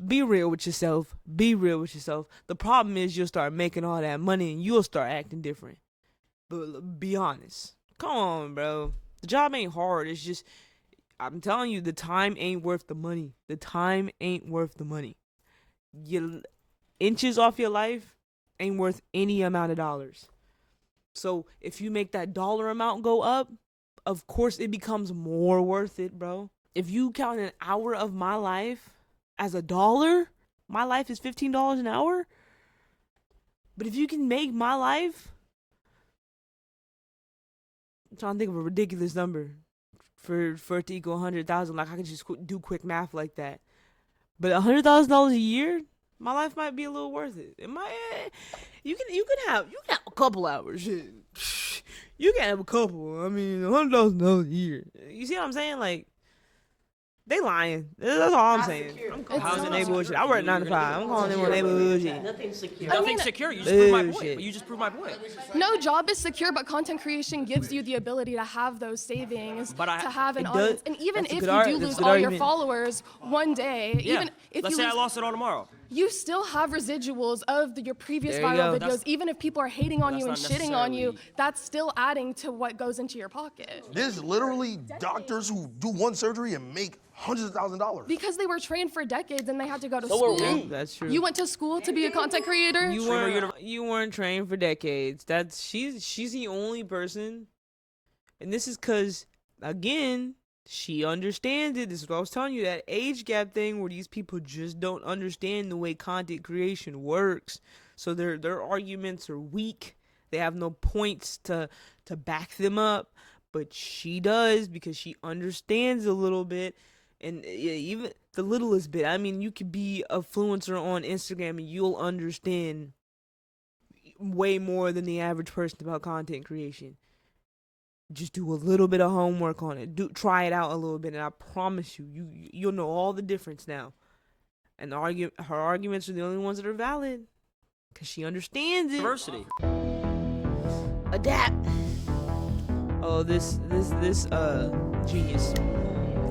Be real with yourself. The problem is you'll start making all that money and you'll start acting different. But be honest. Come on, bro. The job ain't hard. It's just, I'm telling you, the time ain't worth the money. Your inches off your life ain't worth any amount of dollars. So if you make that dollar amount go up, of course it becomes more worth it, bro. If you count an hour of my life as $1, my life is $15 an hour. But if you can make my life, I'm trying to think of a ridiculous number for it to equal 100,000. Like, I could just do quick math like that. But $100,000 a year, my life might be a little worth it. It might. You can have a couple hours. Shit. You can have a couple. I mean, $100,000 a year. You see what I'm saying? Like, they lying. That's all I'm saying. I'm calling them neighborhood shit. I work 9 to 5. I'm calling them neighborhood shit. Nothing's secure. Nothing's secure. You just proved my point. Bullshit. But you just proved my point. No job is secure, but content creation gives you the ability to have those savings, But to have an It audience. does- And even that's a if good you do that's a lose good all your argument. followers one day, Yeah. even if Let's you say lose, I lost it all tomorrow. you still have residuals of your previous There you viral go. videos. Even if people are hating on That's you and not shitting on you, necessarily- that's still adding to what goes into your pocket. There's literally doctors who do one surgery and make hundreds of $1,000s. Because they were trained for decades and they had to go to school. That's true. You went to school to be a content creator? You weren't trained for decades. She's the only person, and this is because, again, she understands it. This is what I was telling you, that age gap thing where these people just don't understand the way content creation works. So their arguments are weak. They have no points to back them up. But she does, because she understands a little bit. And even the littlest bit. I mean, you could be a influencer on Instagram and you'll understand way more than the average person about content creation. Just do a little bit of homework on it. Try it out a little bit, and I promise you'll know all the difference now. And her arguments are the only ones that are valid, cause she understands it. Diversity. Adapt. Oh, this genius.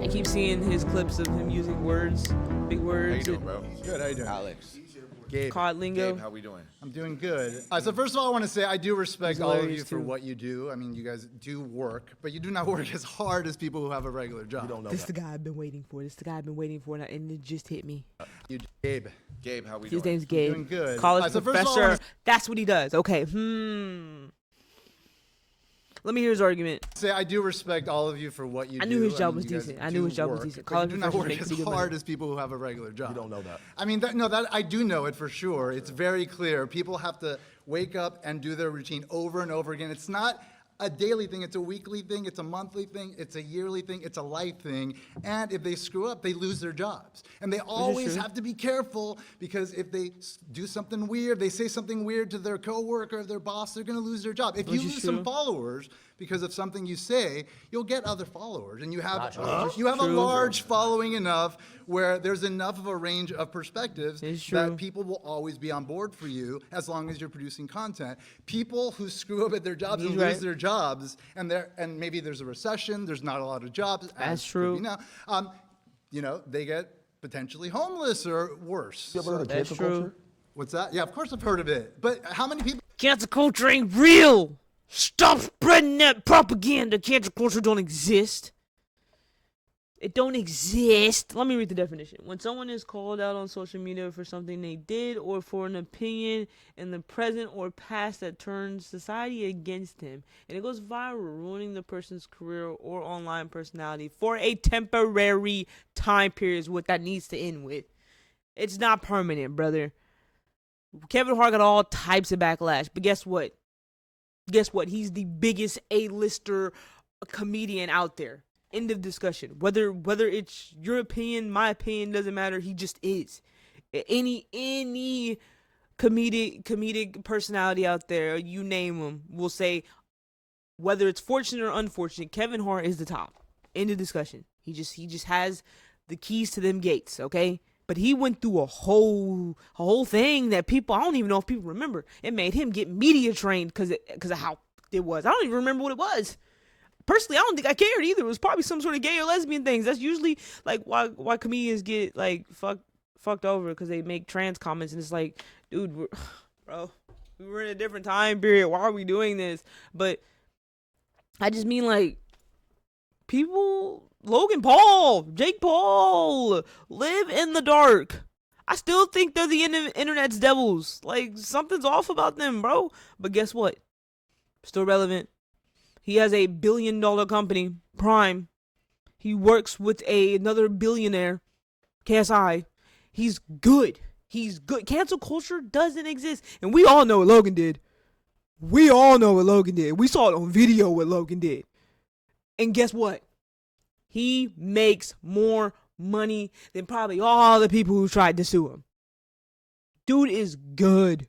I keep seeing his clips of him using words, big words. How you doing, bro? Good. How you doing, Alex? Gabe. Card lingo. Gabe, how we doing? I'm doing good. So first of all, I want to say I do respect all of you hilarious, for too. what you do. I mean, you guys do work, but you do not work as hard as people who have a regular job. You don't know This that. the guy I've been waiting for. And it just hit me. Gabe. Gabe, how we His doing? name's Gabe. doing good. College So first of all, I wanna professor. That's what he does. Okay. Let me hear his argument. say I do respect all of you for what you do. I knew his job was you guys decent. I knew do his job was work, decent. but College you do not professors work make as pretty good hard money. as people who have a regular job. You don't know that. I mean, that I do know it for sure. It's very clear. People have to wake up and do their routine over and over again. It's not a daily thing, it's a weekly thing, it's a monthly thing, it's a yearly thing, it's a life thing. And if they screw up, they lose their jobs. And they always true. have to be careful because if they do something weird, they say something weird to their coworker or their boss, they're gonna lose their job. If you Which is lose some true. followers because of something you say, you'll get other followers. And you have a True. large following enough where there's enough of a range of perspectives It's true. that people will always be on board for you as long as you're producing content. People who screw up at their jobs He's and right. lose their jobs, and maybe there's a recession, there's not a lot of jobs. That's as true. could be now, they get potentially homeless or worse. You ever heard of That's cancel true. culture? What's that? Yeah, of course I've heard of it. But how many people? Cancel culture ain't real. Stop spreading that propaganda. Cancel culture don't exist. It don't exist. Let me read the definition. When someone is called out on social media for something they did or for an opinion in the present or past that turns society against him, and it goes viral, ruining the person's career or online personality for a temporary time period is what that needs to end with. It's not permanent, brother. Kevin Hart got all types of backlash, but guess what? Guess what? He's the biggest A-lister comedian out there. End of discussion. Whether it's your opinion, my opinion, doesn't matter. He just is. Any comedic personality out there, you name them, will say whether it's fortunate or unfortunate, Kevin Hart is the top. End of discussion. He just has the keys to them gates. Okay. But he went through a whole thing that I don't even know if people remember. It made him get media trained because of how it was. I don't even remember what it was. Personally, I don't think I cared either. It was probably some sort of gay or lesbian things. That's usually like why comedians get like fucked over because they make trans comments, and it's like, dude, we were in a different time period. Why are we doing this? But I just mean like people. Logan Paul, Jake Paul, live in the dark. I still think they're the internet's devils. Like, something's off about them, bro. But guess what? Still relevant. He has a $1 billion company, Prime. He works with another billionaire, KSI. He's good. He's good. Cancel culture doesn't exist. And we all know what Logan did. We all know what Logan did. We saw it on video what Logan did. And guess what? He makes more money than probably all the people who tried to sue him. Dude is good.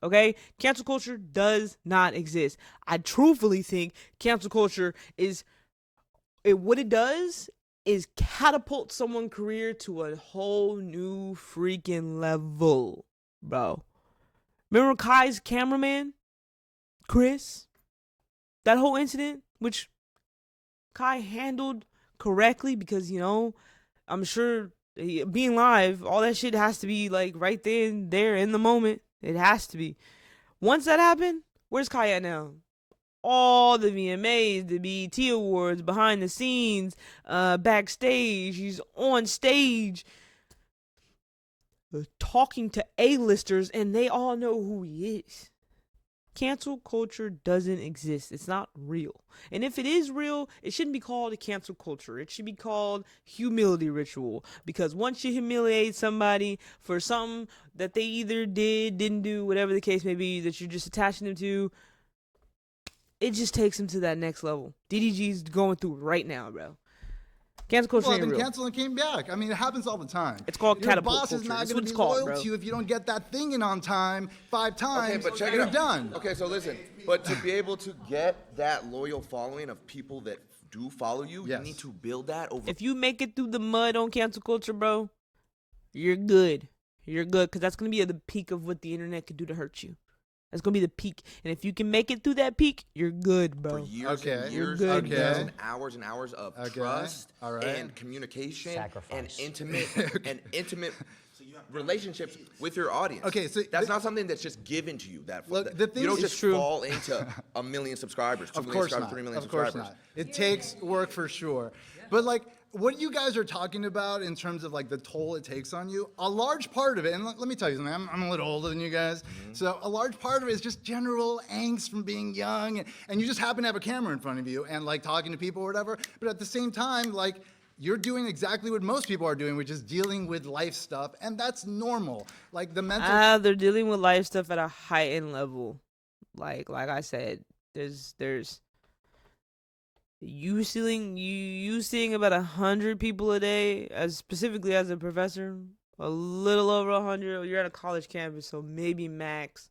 Okay? Cancel culture does not exist. I truthfully think cancel culture what it does is catapult someone's career to a whole new freaking level, bro. Remember Kai's cameraman? Chris? That whole incident, which Kai handled correctly because, I'm sure being live, all that shit has to be like right there in the moment. It has to be. Once that happened, where's Kai at now? All the VMAs, the BET Awards, behind the scenes, backstage. He's on stage talking to A-listers, and they all know who he is. Cancel culture doesn't exist. It's not real. And if it is real, it shouldn't be called a cancel culture. It should be called humility ritual. Because once you humiliate somebody for something that they either did, didn't do, whatever the case may be, that you're just attaching them to, it just takes them to that next level. DDG's going through it right now, bro. Cancel culture ain't then real. cancel and came back. I mean, it happens all the time. It's called Your catapult boss is culture. not That's going what to it's be called, loyal bro. to you if you don't get that thing in on time 5 times. Okay, but check it you're out. done. Okay, so listen. But to be able to get that loyal following of people that do follow you, you need to build that over. If you make it through the mud on cancel culture, bro, you're good. You're good, because that's going to be at the peak of what the internet could do to hurt you. That's going to be the peak. And if you can make it through that peak, you're good, bro. For years and You're years good, and bro. years and hours of trust and communication and intimate relationships with your audience. Okay, so that's not something that's just given to you. the thing you don't is just fall into 1 million subscribers, 2 Of million course subscribers, not. 3 million Of course subscribers. not. It takes work for sure. But like what you guys are talking about in terms of like the toll it takes on you, a large part of it, and let me tell you something, I'm a little older than you guys, so a large part of it is just general angst from being young, and you just happen to have a camera in front of you and like talking to people or whatever, but at the same time, like, you're doing exactly what most people are doing, which is dealing with life stuff, and that's normal. Like the mental. They're dealing with life stuff at a heightened level. Like I said, there's you seeing about 100 people a day, as specifically as a professor, a little over 100. You're at a college campus, so maybe max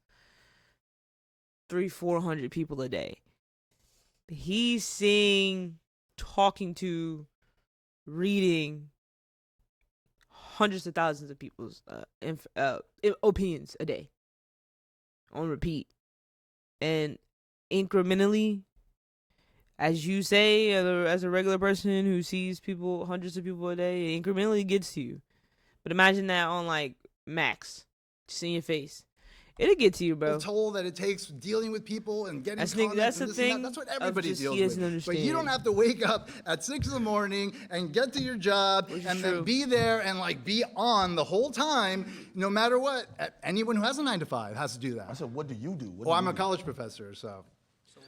300-400 people a day. He's seeing, talking to, reading hundreds of thousands of people's opinions a day on repeat, and incrementally, as you say, as a regular person who sees people, hundreds of people a day, it incrementally gets to you. But imagine that on like max, just in your face. It'll get to you, bro. The toll that it takes dealing with people and getting That's comments the and this thing and that. That's what of everybody just deals he doesn't with. understand. But you don't have to wake up at 6 in the morning and get to your job and then be there and like be on the whole time, no matter what. Anyone who has a 9 to 5 has to do that. I said, what do you do? What Well, do I'm you a do? college professor, so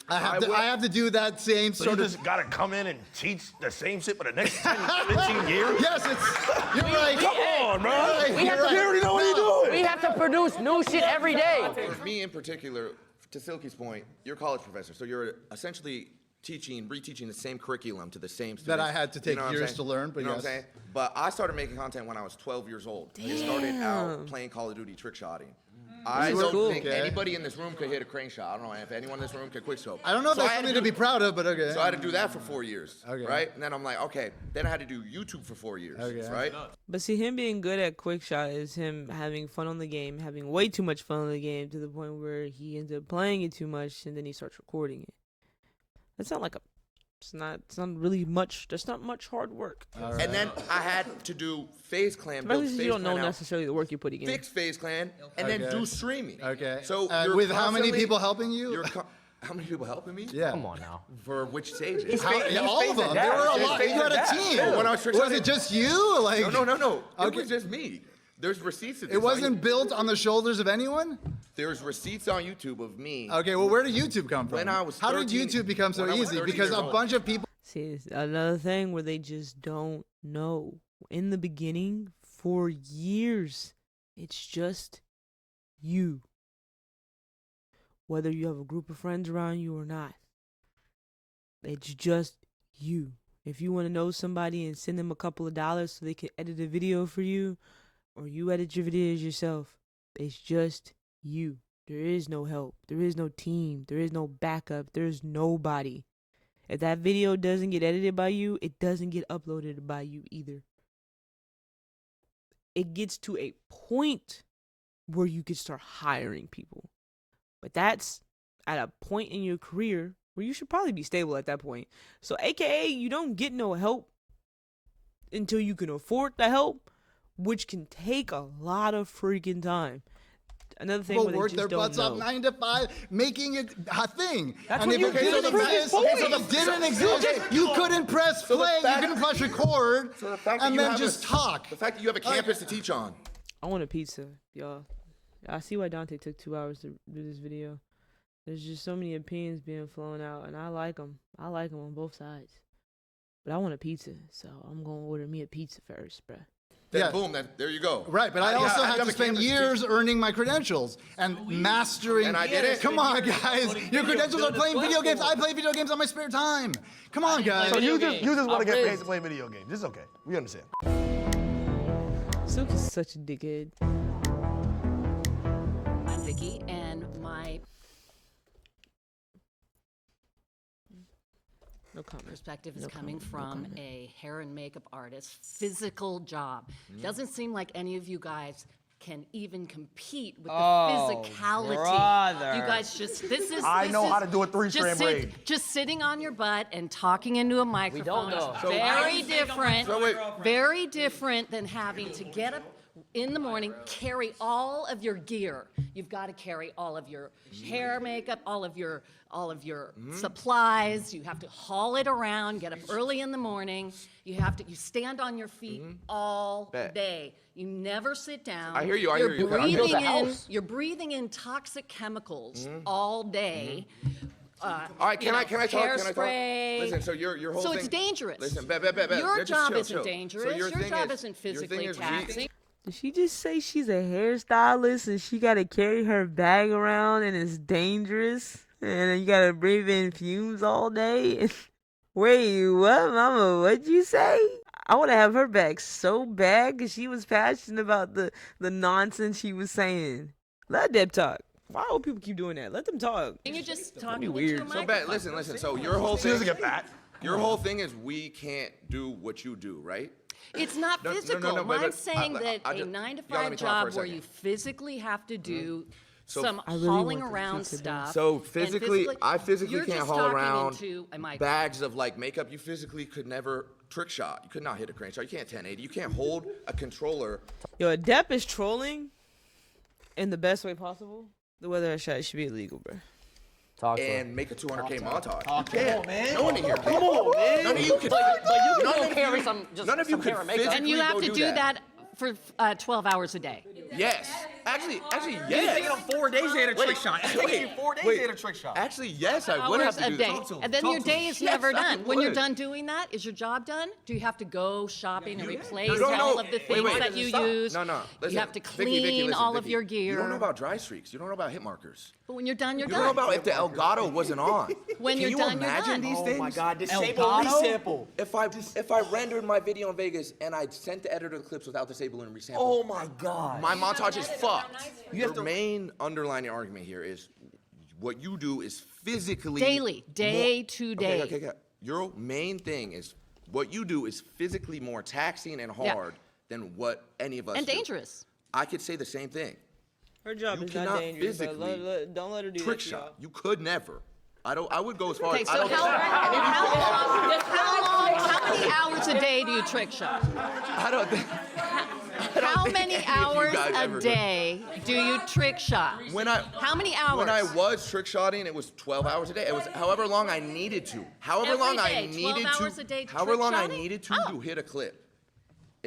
I have to do that same So sort you of. just gotta come in and teach the same shit for the next 10, 15 years? Yes, you're right. Come on, bro. We have to, You already know what you're doing. We have to produce new shit every day. For me in particular, to Silky's point, you're a college professor, so you're essentially reteaching the same curriculum to the same students. That I had to take You know what I'm years saying? to learn, but you know yes. what I'm saying? But I started making content when I was 12 years old. I started out playing Call of Duty trick shotting. I don't think anybody in this room could hit a crane shot. I don't know if anyone in this room could quickscope. I don't know if So that's I had something to be proud of, but okay. So I had to do that for 4 years, Okay. right? And then I'm like, okay. Then I had to do YouTube for 4 years, right? But see, him being good at quick shot is him having fun on the game, having way too much fun on the game to the point where he ends up playing it too much, and then he starts recording it. That's not like a. It's not really much. That's not much hard work. And then I had to do FaZe Clan, build Especially since FaZe you don't know Clan out, necessarily the work you're putting in. fix FaZe Clan, and then do streaming. Okay. So with how many people helping you? How many people helping me? Yeah. Come on now. For which stages? All of them. There were a lot. You had a team. When I was Was it just you? Like No. It Okay. was just me. There's receipts of this. It wasn't built on the shoulders of anyone? There's receipts on YouTube of me. Okay, well, where did YouTube come from? When I was How did 13 YouTube become so when I was easy? 13 Because years a old. bunch of people. See, it's another thing where they just don't know. In the beginning, for years, it's just you. Whether you have a group of friends around you or not, it's just you. If you want to know somebody and send them a couple of dollars so they can edit a video for you, or you edit your videos yourself, it's just you. There is no help. There is no team. There is no backup. There is nobody. If that video doesn't get edited by you, it doesn't get uploaded by you either. It gets to a point where you can start hiring people. But that's at a point in your career where you should probably be stable at that point. So AKA, you don't get no help until you can afford the help, which can take a lot of freaking time. Another thing People where they work just their don't butts know. up 9 to 5, making it a thing. That's and what if you it did didn't in the exist, previous if it didn't exist, you couldn't press play, you couldn't press record, and then just talk. The fact that you have a campus to teach on. I want a pizza, y'all. I see why Dante took 2 hours to do this video. There's just so many opinions being flown out, and I like them. I like them on both sides. But I want a pizza, so I'm going to order me a pizza first, bruh. Then boom, there you go. Right, but I also had have to a spend campus to years teach. earning my credentials and mastering. And I did it. Come on, guys. Your credentials are playing video games. I play video games on my spare time. Come on, guys. So you just want to get paid to play video games. It's okay. We understand. Silk is such a dickhead. I'm Vicky, and my No comment. perspective is No coming comment. No from comment. a hair and makeup artist, physical job. Doesn't seem like any of you guys can even compete with the physicality. brother. You guys just I know how to do a three-strand braid. Just sitting on your butt and talking into a microphone. know. is So very different. So wait. Very different than having to get up in the morning, carry all of your gear. You've got to carry all of your hair, makeup, all of your supplies. You have to haul it around, get up early in the morning. You stand on your feet all Bet. day. You never sit down. I hear you, I You're hear you. breathing Built a in, house. you're breathing in toxic chemicals all day. All right, can I talk? Hairspray. Listen, so your whole So thing. it's dangerous. Listen, bet. Your Just job chill, isn't chill. dangerous. So Your thing job is- isn't your physically thing is taxing. Did she just say she's a hairstylist and she gotta carry her bag around and it's dangerous? And then you gotta breathe in fumes all day? Wait, what, mama? What'd you say? I wanna have her back so bad because she was passionate about the nonsense she was saying. Let Deb talk. Why do people keep doing that? Let them talk. And you're just talking weird. into a So microphone. bet, listen. So your whole She thing. doesn't get fat. Your whole thing is we can't do what you do, right? It's not No, no, no, physical. no, but- I'm saying that I a just- 9 to y'all let 5 me talk for a job where second. you physically have to do So- some I really hauling want the around pizza stuff. So and physically, I physically you're can't just haul talking around into a microphone. bags of like makeup. You physically could never trick shot. You could not hit a crane shot. You can't 1080. You can't hold a controller. Yo, Depp is trolling in the best way possible. The weather shot should be illegal, bro. Talk to him. And make a 200K montage. Talk You to can't. him, man. No one in here. Come on, man. None of you could. But you none can of carry you- some, just none of you some could hair and makeup. physically And you have go to do that for 12 hours a day. Yes. Actually, You yes. taking him 4 days to hit a trick shot. It's taking you 4 days to hit a trick shot. Actually, yes, I would have Hours to a do day. that. And then your day is Yes, never I done. When you're would. done doing that, is your job done? Do you have to go shopping and replace No, all of the things wait. that you Stop. use? No. Listen, You have to Vicky, clean listen, all of Vicky. your gear. You don't know about dry streaks. You don't know about hit markers. But when you're done, you're You don't know done. about if the Elgato wasn't on. When Can you're you done, you're imagine done. these Oh things? my God, disable Elgato? resample. If I rendered my video in Vegas and I sent the editor the clips without disabling and resample, Oh my God. my montage is fucked. Your main underlining argument here is what you do is physically Daily, day more- to day. Okay. Your main thing is what you do is physically more taxing and Yeah. hard than what any of us And do. dangerous. I could say the same thing. Her job You is not cannot dangerous, but physically don't let her do Trick that to shot. y'all. You could never. I would go as far Okay, as so how many hours a day do you trick shot? I don't think. How many any of you hours guys a ever do. day do you trick shot? How many hours? When I was trick shotting, it was 12 hours a day. It was however long I needed to. However Every long day, I 12 needed hours to. a day However trick long I shotting? needed to hit a clip.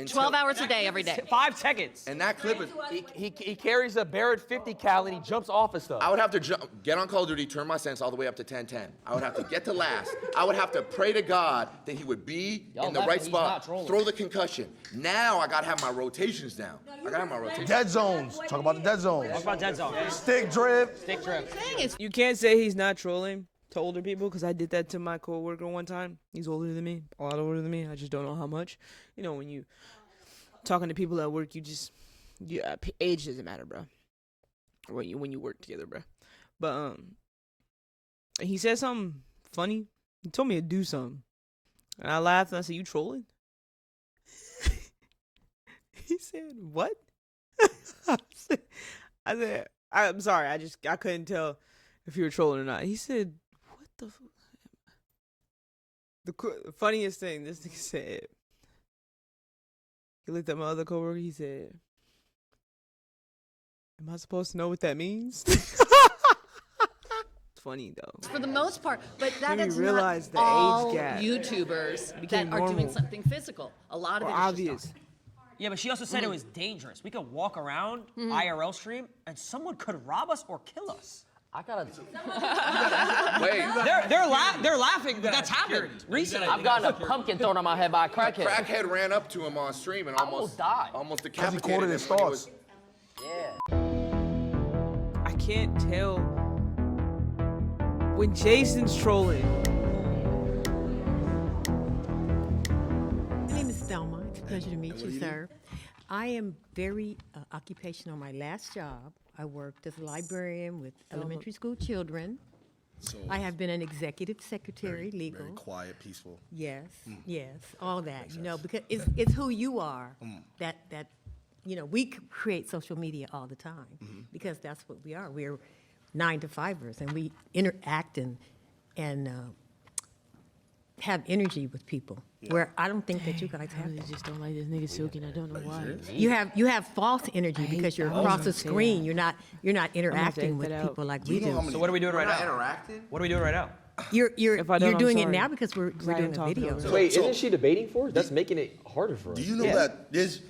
12 hours a day, every day. 5 seconds. And that clip is. He carries a Barrett 50 cal and he jumps off of stuff. I would have to get on Call of Duty, turn my sense all the way up to 1010. I would have to get to last. I would have to pray to God that he would be Y'all in the laughing, right he's not spot, trolling. throw the concussion. Now I gotta have my rotations down. I gotta have my rotations. Dead zones. Talk about the dead zones. Talk about dead zone. Stick drip. Stick trip. You can't say he's not trolling to older people because I did that to my coworker one time. He's older than me, a lot older than me. I just don't know how much. You know, when you talking to people at work, age doesn't matter, bro. When you work together, bro. But he said something funny. He told me to do something, and I laughed and I said, "You trolling?" He said, "What?" I said, "I'm sorry. I couldn't tell if you were trolling or not." He said, "What the?" The funniest thing this nigga said. He looked at my other coworker. He said, "Am I supposed to know what that means?" It's funny though. For the most part, but that Made me is realize not the age all gap. YouTubers became that are doing normal. something physical. A lot of Or it is just obvious. Yeah, but she also said it was dangerous. We could walk around Mhm. IRL stream and someone could rob us or kill us. I gotta. Wait. They're laughing. That's happened recently. I've gotten a pumpkin thrown on my head by a crackhead. Crackhead ran up to him on stream and almost died. Almost Because he decapitated quoted him his when he thoughts. was- Yeah. I can't tell when Jason's trolling. My name is Thelma. It's a pleasure to meet you, sir. I am very occupational. My last job, I worked as a librarian with elementary school children. I have been an executive secretary, legal. Very quiet, peaceful. Yes, yes, all that, because it's who you are that we create social media all the time because that's what we are. We're 9-to-5ers and we interact and have energy with people. Where I don't think that you guys have that. I just don't like this nigga Silky, and I don't know why. You have false energy because you're across the screen. You're not interacting with people like we do. So what are we doing right now? Interacting? What are we doing right now? You're If I don't, I'm doing it sorry. now because we're doing a video. So wait, isn't she debating for us? That's making it harder for us. Do you know that there's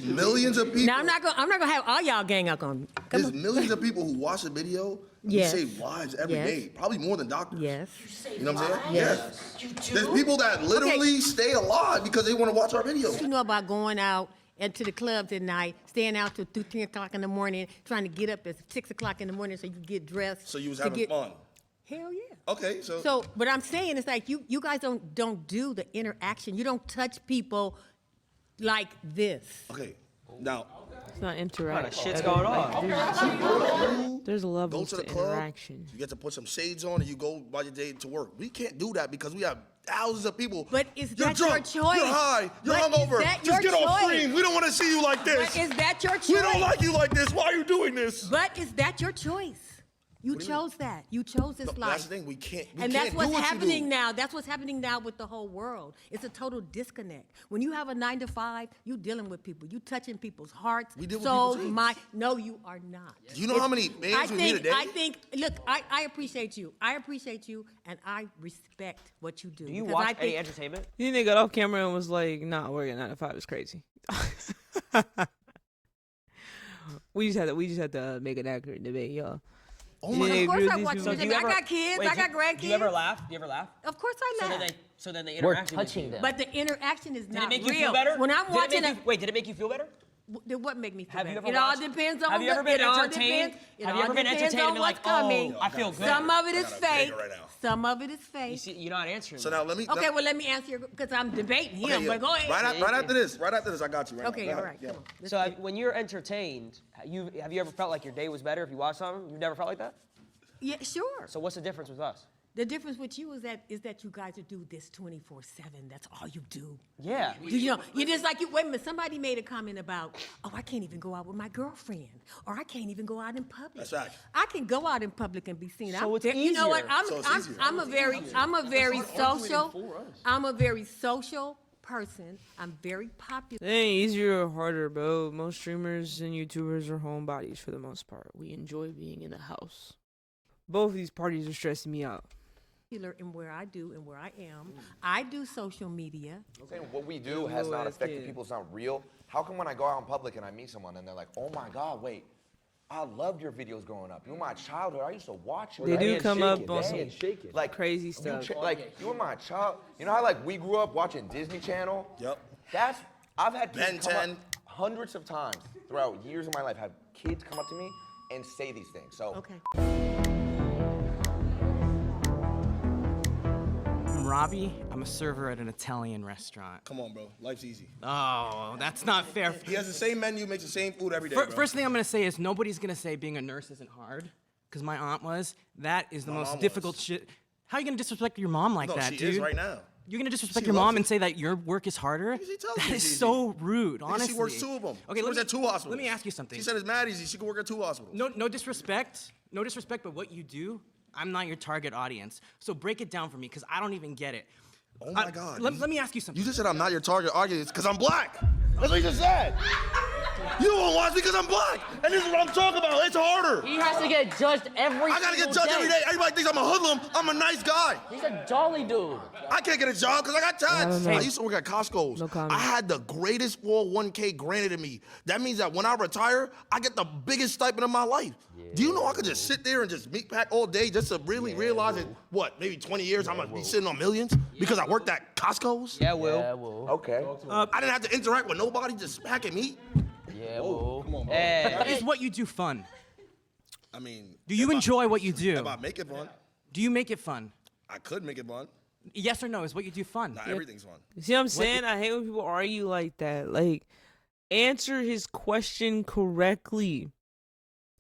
millions of people? Now I'm not gonna have all y'all gang up on me. There's millions of people who watch the video who Yes. save lives every Yes. day, probably more than doctors. Yes. You know what I'm saying? Yes. There's people that literally stay alive because they want to watch our videos. You know about going out to the clubs at night, staying out till 2, 10 o'clock in the morning, trying to get up at 6 o'clock in the morning so you can get dressed. So you was to having get- fun. Hell yeah. Okay, so So, but I'm saying it's like you guys don't do the interaction. You don't touch people like this. okay. Now It's not interaction. shit's going on? There's go levels to to the club. interaction. You get to put some shades on and you go by your day to work. We can't do that because we have thousands of people. But is You're that your drunk, choice? You're high. You're But is hungover. that Just your get off choice? screen. We don't want to see you like this. But is that your choice? We don't like you like this. Why are you doing this? But is that your choice? You chose that. You chose this No, life. that's the thing. We can't. We And can't that's do what's what happening you do. now. That's what's happening now with the whole world. It's a total disconnect. When you have a 9-to-5, you dealing with people. You touching people's hearts, We deal with souls, people's mind. No, you are not. Do you know how many bands we meet a day? Look, I appreciate you. I appreciate you, and I respect what you do. Do you because watch I think, any entertainment? You think they got off camera and was like, "Nah, working 9 to 5 is crazy." we just had to make an accurate debate, y'all. Oh my Of God. course I watch So do entertainment. you I ever- got kids. wait, I got grandkids. Do you ever laugh? Do you ever laugh? Of course I laugh. So then the We're interaction. touching them. But the interaction is Did not it make real. you feel better? When I'm Did it watching make you- wait, did it make you feel better? Then what make me feel Have you better? ever It all watched- depends on have you ever been it all entertained? depends- it Have you all ever been depends entertained on and been what's like, coming. oh, I feel good? Some of it is I got a fake. banger right now. Some of it is You fake. see, you're not answering. So me. now let me. Okay, well let me answer your because I'm debating him. Okay, yeah. But go ahead. Right after this. Right after this, I got you. Right Okay, now. Go all ahead. right, Yeah. come on. Let's So get- when you're entertained, have you ever felt like your day was better if you watched something? You've never felt like that? Yeah, sure. So what's the difference with us? The difference with you is that you guys do this 24/7. That's all you do. Yeah. You just like you. Wait a minute. Somebody made a comment about, oh, I can't even go out with my girlfriend, or I can't even go out in public. That's right. I can go out in public and be seen. So it's You know what? easier. I'm a very social person. I'm very popular. It ain't easier or harder, bro. Most streamers and YouTubers are homebodies for the most part. We enjoy being in the house. Both of these parties are stressing me out. In where I do and where I am. I do social media. I'm saying what we do has not affected people. It's not real. How come when I go out in public and I meet someone and they're like, oh my God, wait, I loved your videos growing up. You were my childhood. I used to watch you. They do come up on Hey, some like crazy you stuff. like you were my child. You know how like we grew up watching Disney Channel? Yep. I've had kids Ben come 10. up hundreds of times throughout years of my life. Have kids come up to me and say these things. So Okay. I'm Robbie. I'm a server at an Italian restaurant. Come on, bro. Life's easy. Oh, that's not fair. He has the same menu, makes the same food every day. Fir- bro. First thing I'm gonna say is nobody's gonna say being a nurse isn't hard, because my aunt was. That is the My most mom difficult was. shit. How are you gonna disrespect your mom like No, that, she dude? is right now. You're gonna disrespect She your mom loves and it. say that your work is harder? She tells That me is it's so rude, Because honestly. she works 2 of them. Okay, she let works me, at 2 hospitals. Let me ask you something. She said it's mad easy. She could work at 2 hospitals. No disrespect. No disrespect, but what you do, I'm not your target audience. So break it down for me, because I don't even get it. Oh my God. Let me ask you something. You just said I'm not your target audience because I'm black. That's what you just said. You don't want to watch me because I'm black. And this is what I'm talking about. It's harder. He has to get judged every I gotta get single judged every day. Everybody thinks I'm a hoodlum. I'm a nice guy. He's a jolly dude. I can't get a job because I got tats. I used to work at Costco's. No comment. I had the greatest 401k granted to me. That means that when I retire, I get the biggest stipend of my life. Do you know I could just sit there and just meat pack all day just to really realize that, what, maybe 20 years I'm gonna be sitting on millions because I worked at Costco's? Yeah, Will. Yeah, well. okay. I didn't have to interact with nobody, just packing meat. Yeah, well. Come on, bro. Hey. Is what you do fun? I mean, Do you enjoy what you do? if I make it fun, Do you make it fun? I could make it fun. Yes or no? Is what you do fun? Not everything's fun. You see what I'm saying? I hate when people argue like that. Like, answer his question correctly.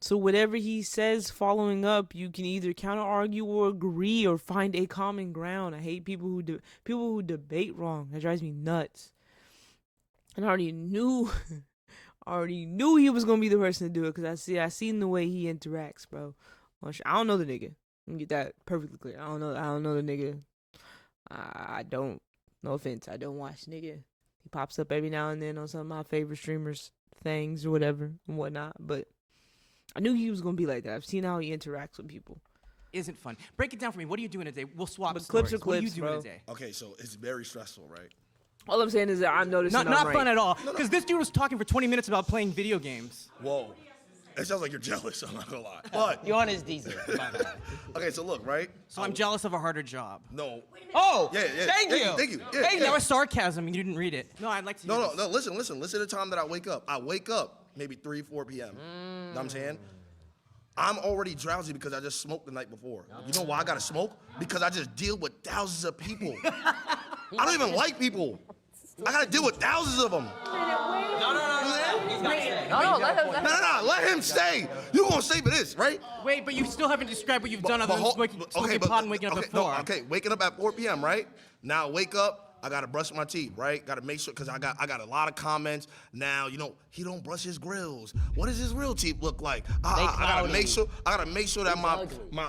So whatever he says following up, you can either counter argue or agree or find a common ground. I hate people who debate wrong. That drives me nuts. And I already knew he was gonna be the person to do it because I seen the way he interacts, bro. I don't know the nigga. Let me get that perfectly clear. I don't know the nigga. I don't. No offense. I don't watch nigga. He pops up every now and then on some of my favorite streamers things or whatever and whatnot, but I knew he was gonna be like that. I've seen how he interacts with people. Isn't fun. Break it down for me. What are you doing today? We'll swap But stories. clips are What are clips, you doing bro. today? Okay, so it's very stressful, right? All I'm saying is that I'm noticing. Not I'm fun right. at all. Because this dude was talking for 20 minutes about playing video games. Whoa. It sounds like you're jealous, I'm not gonna lie. But You're on his diesel. okay, so look, right? So I'm jealous of a harder job. No. Oh, Yeah, thank you. Thank you. Yeah, Hey, yeah. that was sarcasm. You didn't read it. No, I'd like to. hear this. No, listen to the time that I wake up. I wake up maybe 3, 4 p.m. Know what I'm saying? I'm already drowsy because I just smoked the night before. You know why I gotta smoke? Because I just deal with thousands of people. I don't even like people. I gotta deal with thousands of them. No, let him stay. You gonna stay for this, right? Wait, but you still haven't described what you've done other than smoking okay, pot and waking up at 4. Okay, waking up at 4 p.m., right? Now wake up. I gotta brush my teeth, right? Gotta make sure, cause I got a lot of comments. Now, he don't brush his grills. What does his real teeth look like? I gotta make sure that my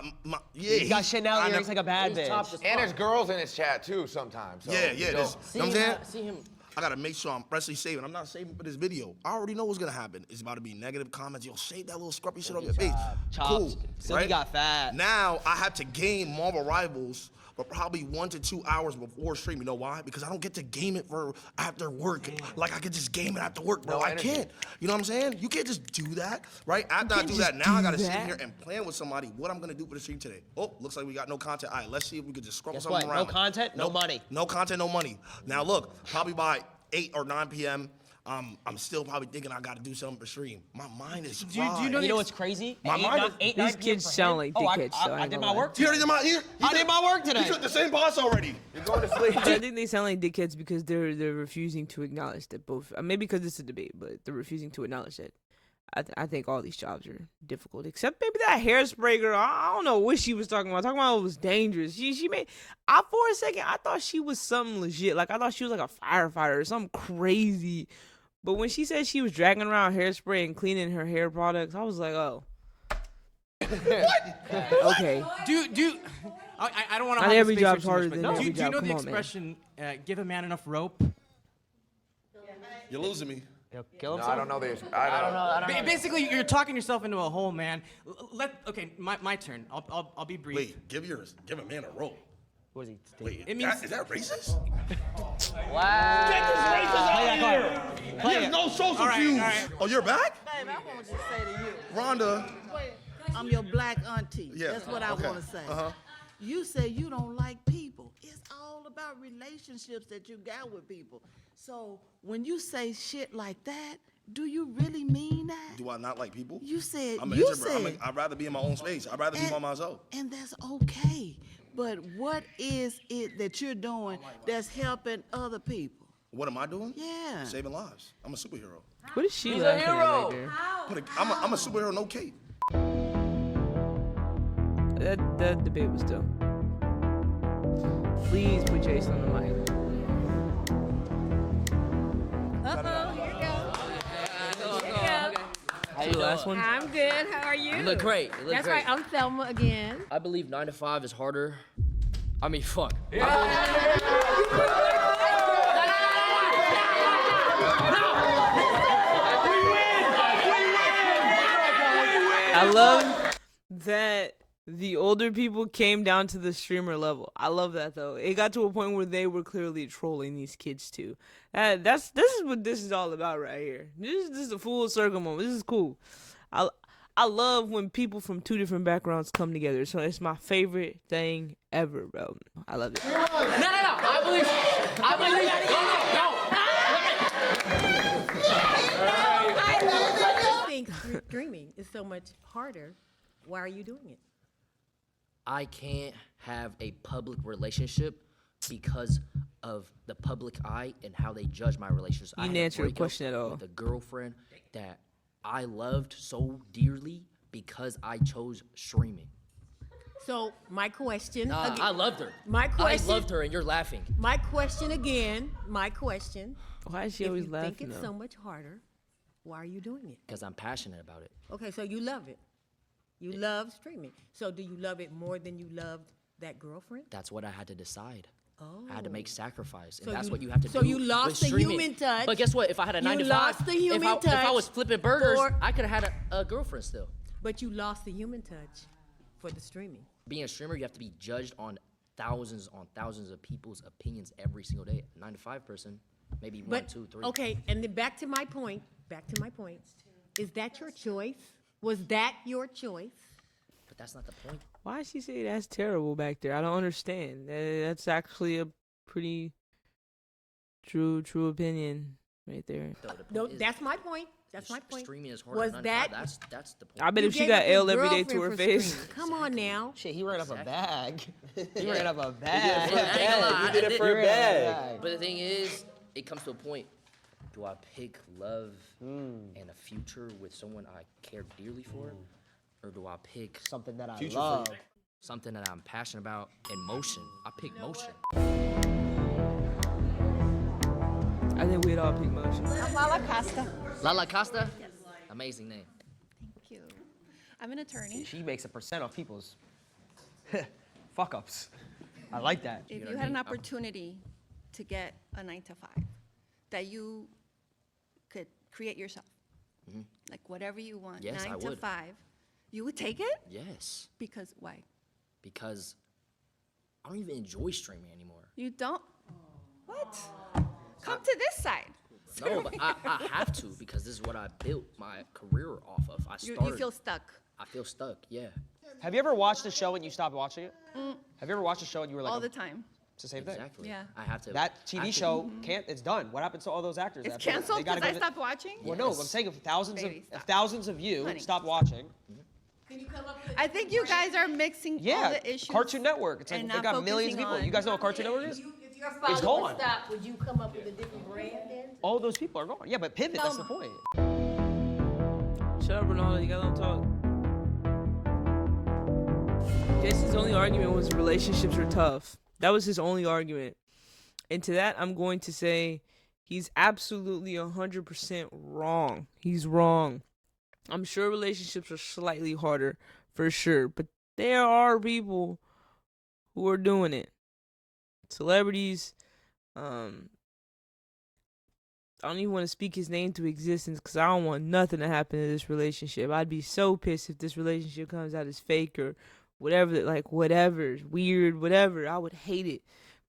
yeah. He got Chanel earrings like a bad bitch. And there's girls in his chat too sometimes. So Yeah. you You know don't- what I'm saying? See him. I gotta make sure I'm freshly saving. I'm not saving for this video. I already know what's gonna happen. It's about to be negative comments. Yo, shave that little scruffy shit off your face. Cool. So he got fat. Now I have to game Marvel Rivals for probably 1 to 2 hours before stream. You know why? Because I don't get to game it for after work. Like I can just game it after work, bro. No I energy. can't. You know what I'm saying? You can't just do that, right? After I do that, now I gotta sit here and plan with somebody what I'm gonna do for the stream today. Oh, looks like we got no content. All right, let's see if we could just scrub Guess something what? around. No content, no money. No content, no money. Now look, probably by 8 or 9 p.m., I'm still probably thinking I gotta do something for stream. My mind is Do you fried. know what's crazy? My mind is- These kids sound like dickheads, so I ain't did gonna my work. He already did my I did my work today. He took the same boss already. You're going to sleep. I think they sound like dickheads because they're refusing to acknowledge that both. Maybe because it's a debate, but they're refusing to acknowledge that. I think all these jobs are difficult, except maybe that hairspray girl. I don't know what she was talking about. Talking about it was dangerous. She made. For a second, I thought she was something legit. Like I thought she was like a firefighter or something crazy. But when she said she was dragging around hairspray and cleaning her hair products, I was like, oh. Okay. I don't want to. Not every job's harder than every Do you job. know Come the on, man. expression, give a man enough rope? You're losing me. Kill No, I don't know this. I don't know. Basically, you're talking yourself into a hole, man. Okay, my turn. I'll be brief. Wait, give a man a rope. What is he? Wait, It means- is that racist? Wow. Get this racist Play out that here. card. He Play has it. no social All right, cues. all right. Oh, you're back? Baby, I want to say to you, Rhonda. I'm your black auntie. Yeah, That's what I okay. want to say. Uh-huh. You say you don't like people. It's all about relationships that you got with people. So when you say shit like that, do you really mean that? Do I not like people? You said, I'm an you introvert. said, I'd rather be in my own space. I'd rather be by myself. and that's okay. But what is it that you're doing that's helping other people? What am I doing? Yeah. Saving lives. I'm a superhero. What is she He's a laughing at hero. right there? I'm a superhero, no cape. That debate was dumb. Please put Jason on the mic. How you The last doing? one. I'm good. How are you? You look great. You look That's great. right. I'm Thelma again. I believe 9 to 5 is harder. I mean, fuck. I love that the older people came down to the streamer level. I love that though. It got to a point where they were clearly trolling these kids too. This is what this is all about right here. This is a full circle moment. This is cool. I love when people from two different backgrounds come together. So it's my favorite thing ever, bro. I love it. No. I believe. I think streaming is so much harder. Why are you doing it? I can't have a public relationship because of the public eye and how they judge my relationships. You I didn't had a answer the breakup question at all. With a girlfriend that I loved so dearly Because I chose streaming. So my question. Nah, again, I loved her. My question. I loved her, and you're laughing. My question again. My question. Why is she if always you laughing? think it's though? so much harder, why are you doing it? Because I'm passionate about it. Okay, so you love it. You love streaming. So do you love it more than you loved that girlfriend? That's what I had to decide. Oh. I had to make sacrifice, and So that's you- what you have to do. so you lost with the streaming. human touch. But guess what? If I had a 9 to 5, lost the human if I was touch flipping burgers, for- I could have had a girlfriend still. But you lost the human touch for the streaming. Being a streamer, you have to be judged on thousands of people's opinions every single day. 9 to 5 person, maybe one, But, 2, 3. okay, and then back to my point, is that your choice? Was that your choice? But that's not the point. Why did she say that's terrible back there? I don't understand. That's actually a pretty true opinion right there. No, that's my point. That's my point. Streaming is harder Was than 9 to 5. that? That's the point. I bet You if she gave got up your L every day to girlfriend her for face. streaming. Come on now. Shit, he ran up a bag. He Yeah. ran up a Yeah, bag. I ain't gonna lie, You did I it for a did- bag. But the thing is, it comes to a point. Do I pick love and a future with someone I care dearly for? Or do I pick Something that I Future love. freak. something that I'm passionate about and motion? I pick motion. I think we'd all pick motion. I'm Lala Costa. Lala Costa? Amazing name. Thank you. I'm an attorney. She makes a percent off people's fuck ups. I like that. If you had an opportunity to get a 9 to 5 that you could create yourself, like whatever you want, Yes, 9 I to would. 5, you would take it? Yes. Because why? Because I don't even enjoy streaming anymore. You don't? What? Come to this side. No, but I have to because this is what I built my career off of. I started. You feel stuck. I feel stuck, yeah. Have you ever watched a show and you stopped watching it? Mm, Have you ever watched a show and you were like, all the time. it's the same thing. Exactly. Yeah. I have to. That TV show can't. It's done. What happens to all those actors? It's after that? canceled They gotta because I go to- stopped watching? Well, no, I'm saying if thousands Baby, of stop. thousands of you Honey. stop watching. I think you guys are mixing all Yeah, the issues. Cartoon Network. It's like and they not got millions of focusing people. You guys know what Cartoon Network is? If your It's gone. stop, would you come up with a different brand then? All those people are gone. Yeah, but pivot. That's the point. Shut up, Ronaldo. You gotta let him talk. Jason's only argument was relationships are tough. That was his only argument. And to that, I'm going to say he's absolutely 100% wrong. He's wrong. I'm sure relationships are slightly harder, for sure. But there are people who are doing it. Celebrities, I don't even want to speak his name to existence because I don't want nothing to happen to this relationship. I'd be so pissed if this relationship comes out as fake or whatever, like whatever, weird, whatever. I would hate it.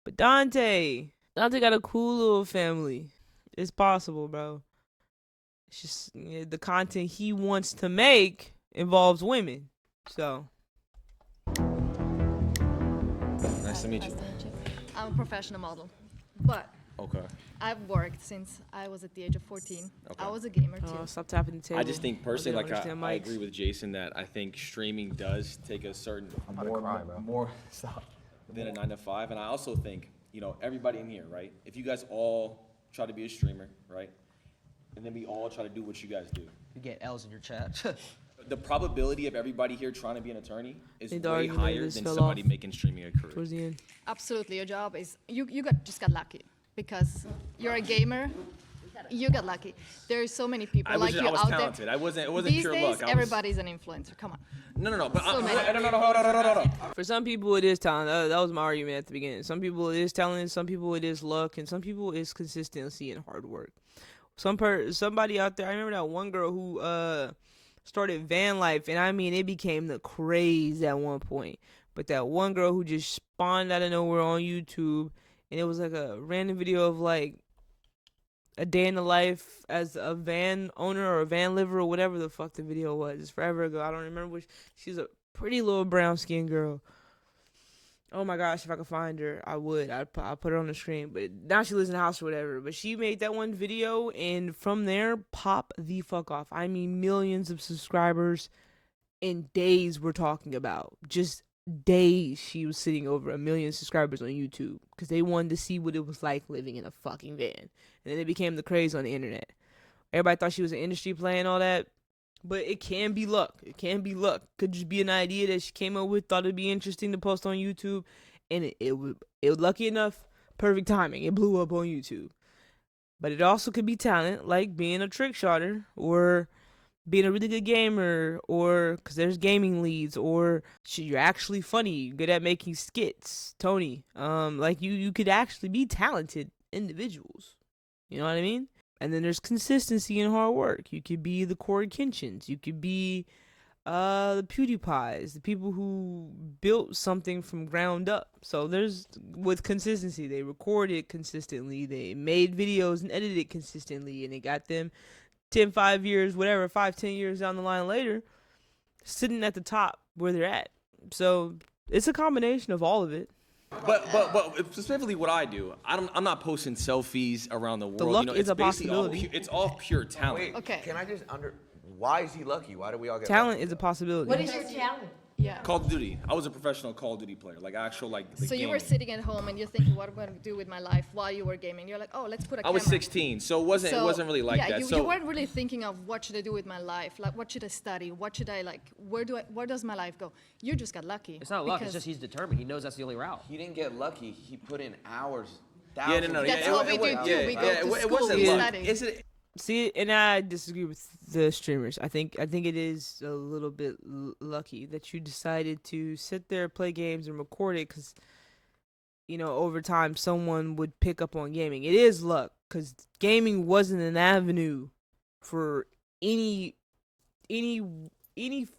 But Dante got a cool little family. It's possible, bro. It's just the content he wants to make involves women. So. Nice to meet you. I'm a professional model, but Okay. I've worked since I was at the age of 14. Okay. I was a gamer too. Oh, stop tapping the table. I just think personally, I don't like I understand mics. agree with Jason that I think streaming does take a certain More stop. than a 9 to 5, and I also think everybody in here, right? If you guys all try to be a streamer, right, and then we all try to do what you guys do, You get L's in your chat. the probability of everybody here trying to be an attorney is think the way argument higher just than fell somebody off making streaming a career. Towards the end. Absolutely, your job is you just got lucky because you're a gamer. You got lucky. There's so many people I was like just- you I was out talented. there. It wasn't These pure days, luck. I was- everybody's an influencer. Come on. No, but So many. hold on. For some people, it is talent. That was my argument at the beginning. Some people, it is talent. Some people, it is luck. And some people, it's consistency and hard work. Somebody out there, I remember that one girl who started van life. And I mean, it became the craze at one point. But that one girl who just spawned out of nowhere on YouTube. And it was like a random video of like a day in the life as a van owner or a van liver or whatever the fuck the video was. It's forever ago. I don't remember which. She's a pretty little brown skinned girl. Oh my gosh, if I could find her, I would. I'd put her on the screen. But now she lives in the house or whatever. But she made that one video, and from there, pop the fuck off. I mean, millions of subscribers in days we're talking about. Just days she was sitting over 1 million subscribers on YouTube because they wanted to see what it was like living in a fucking van. And then it became the craze on the internet. Everybody thought she was an industry play and all that. But it can be luck. It can be luck. Could just be an idea that she came up with, thought it'd be interesting to post on YouTube, and it was lucky enough, perfect timing. It blew up on YouTube. But it also could be talent, like being a trick shotter or being a really good gamer, or because there's gaming leads, or shit, you're actually funny, you're good at making skits. Tony, like you could actually be talented individuals. You know what I mean? And then there's consistency and hard work. You could be the Corey Kinchins. You could be the PewDiePies, the people who built something from ground up. So there's, with consistency, they recorded consistently, they made videos and edited consistently, and it got them 10, 5 years, whatever, 5, 10 years down the line later, sitting at the top where they're at. So it's a combination of all of it. But specifically what I do, I'm not posting selfies around the world. The luck you know, is it's a basically possibility. it's all pure talent. Wait, can I just why is he lucky? Why do we all get Talent lucky? is a possibility. What is your talent? Yeah. Call of Duty. I was a professional Call of Duty player, like actual like. The So you were gaming. sitting at home and you're thinking, what am I going to do with my life while you were gaming? You're like, oh, let's put a I camera. was 16, so it wasn't really like yeah, that. You, so you weren't really thinking of what should I do with my life? Like, what should I study? What should I like? Where does my life go? You just got lucky. It's not luck. It's because- just he's determined. He knows that's the only route. He didn't get lucky. He put in hours. yeah, no, That's yeah, what we do yeah, too. yeah, We go yeah, to it school, wasn't we luck. study. Is it? See, and I disagree with the streamers. I think it is a little bit lucky that you decided to sit there, play games, and record it, because, you know, over time someone would pick up on gaming. It is luck, because gaming wasn't an avenue for any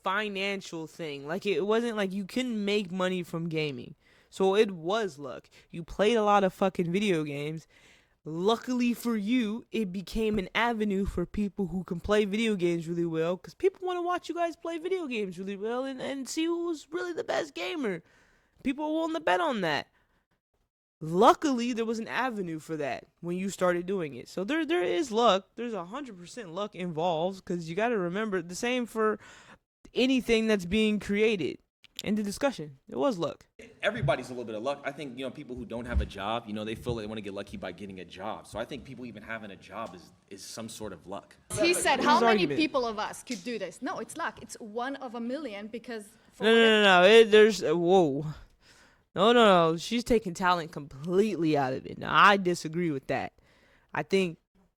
financial thing. Like, it wasn't like you couldn't make money from gaming. So it was luck. You played a lot of fucking video games. Luckily for you, it became an avenue for people who can play video games really well, because people want to watch you guys play video games really well and see who's really the best gamer. People are willing to bet on that. Luckily, there was an avenue for that when you started doing it. So there is luck. There's 100% luck involved, because you got to remember, the same for anything that's being created. In the discussion, it was luck. Everybody's a little bit of luck. I think, you know, people who don't have a job, you know, they feel they want to get lucky by getting a job. So I think people even having a job is some sort of luck. He said, His how many argument. people of us could do this? No, it's luck. It's 1 of a million because. for No. There's whoa. No. She's taking talent completely out of it. Now, I disagree with that. I think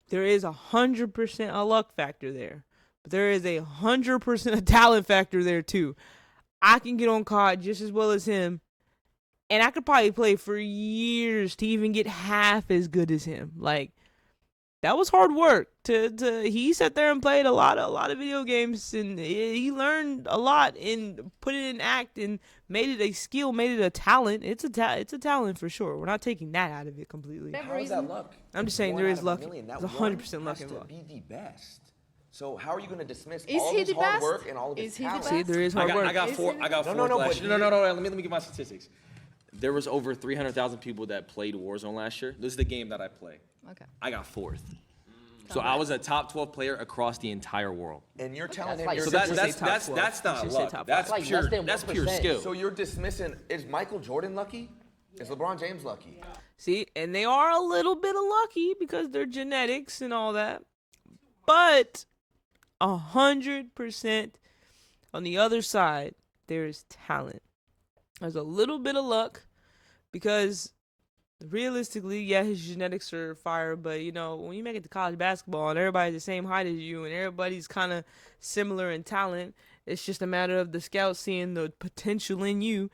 there is 100% a luck factor there, but there is 100% a talent factor there too. I can get on COD just as well as him, and I could probably play for years to even get half as good as him. Like, that was hard work. He sat there and played a lot of video games, and he learned a lot and put it in act and made it a skill, made it a talent. It's a talent for sure. We're not taking that out of it completely. How is that luck? I'm just saying One there out is of a luck. million. That There's one 100% luck has to involved. be the best. So how are you going to dismiss Is all he this the hard best? work and all of his Is he the talent? See, there is hard work. I got four No, last but year. No. Let me give my statistics. There was over 300,000 people that played Warzone last year. This is the game that I play. Okay. I got 4th. So I was a top 12 player across the entire world. And you're telling him like you're So six- that's top 12. not Should say luck. top That's five. Like pure less than that's pure 1%. skill. So you're dismissing, is Michael Jordan lucky? Is LeBron James lucky? See, and they are a little bit of lucky because they're genetics and all that. But 100% on the other side, there is talent. There's a little bit of luck because realistically, yeah, his genetics are fire, but you know, when you make it to college basketball and everybody's the same height as you and everybody's kind of similar in talent, it's just a matter of the scouts seeing the potential in you.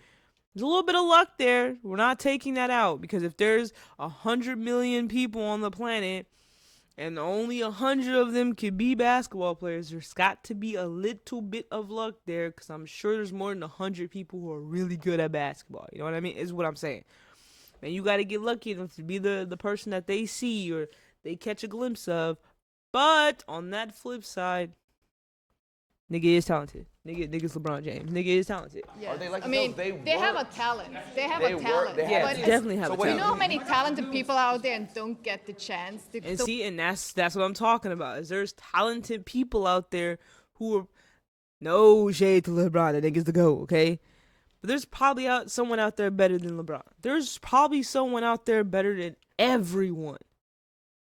There's a little bit of luck there. We're not taking that out because if there's 100 million people on the planet and only 100 of them could be basketball players, there's got to be a little bit of luck there because I'm sure there's more than 100 people who are really good at basketball. You know what I mean? Is what I'm saying. And you got to get lucky enough to be the person that they see or they catch a glimpse of. But on that flip side, nigga is talented. Nigga's LeBron James. Nigga is talented. Yeah. Are they like I mean, they they have a talent. They have They a work- talent. they have Yeah, but they it's- definitely have a You know talent. how many talented people out there and don't get the chance? And see, and that's what I'm talking about. Is there's talented people out there who are no shade to LeBron. That nigga's the GOAT, okay? But there's probably someone out there better than LeBron. There's probably someone out there better than everyone.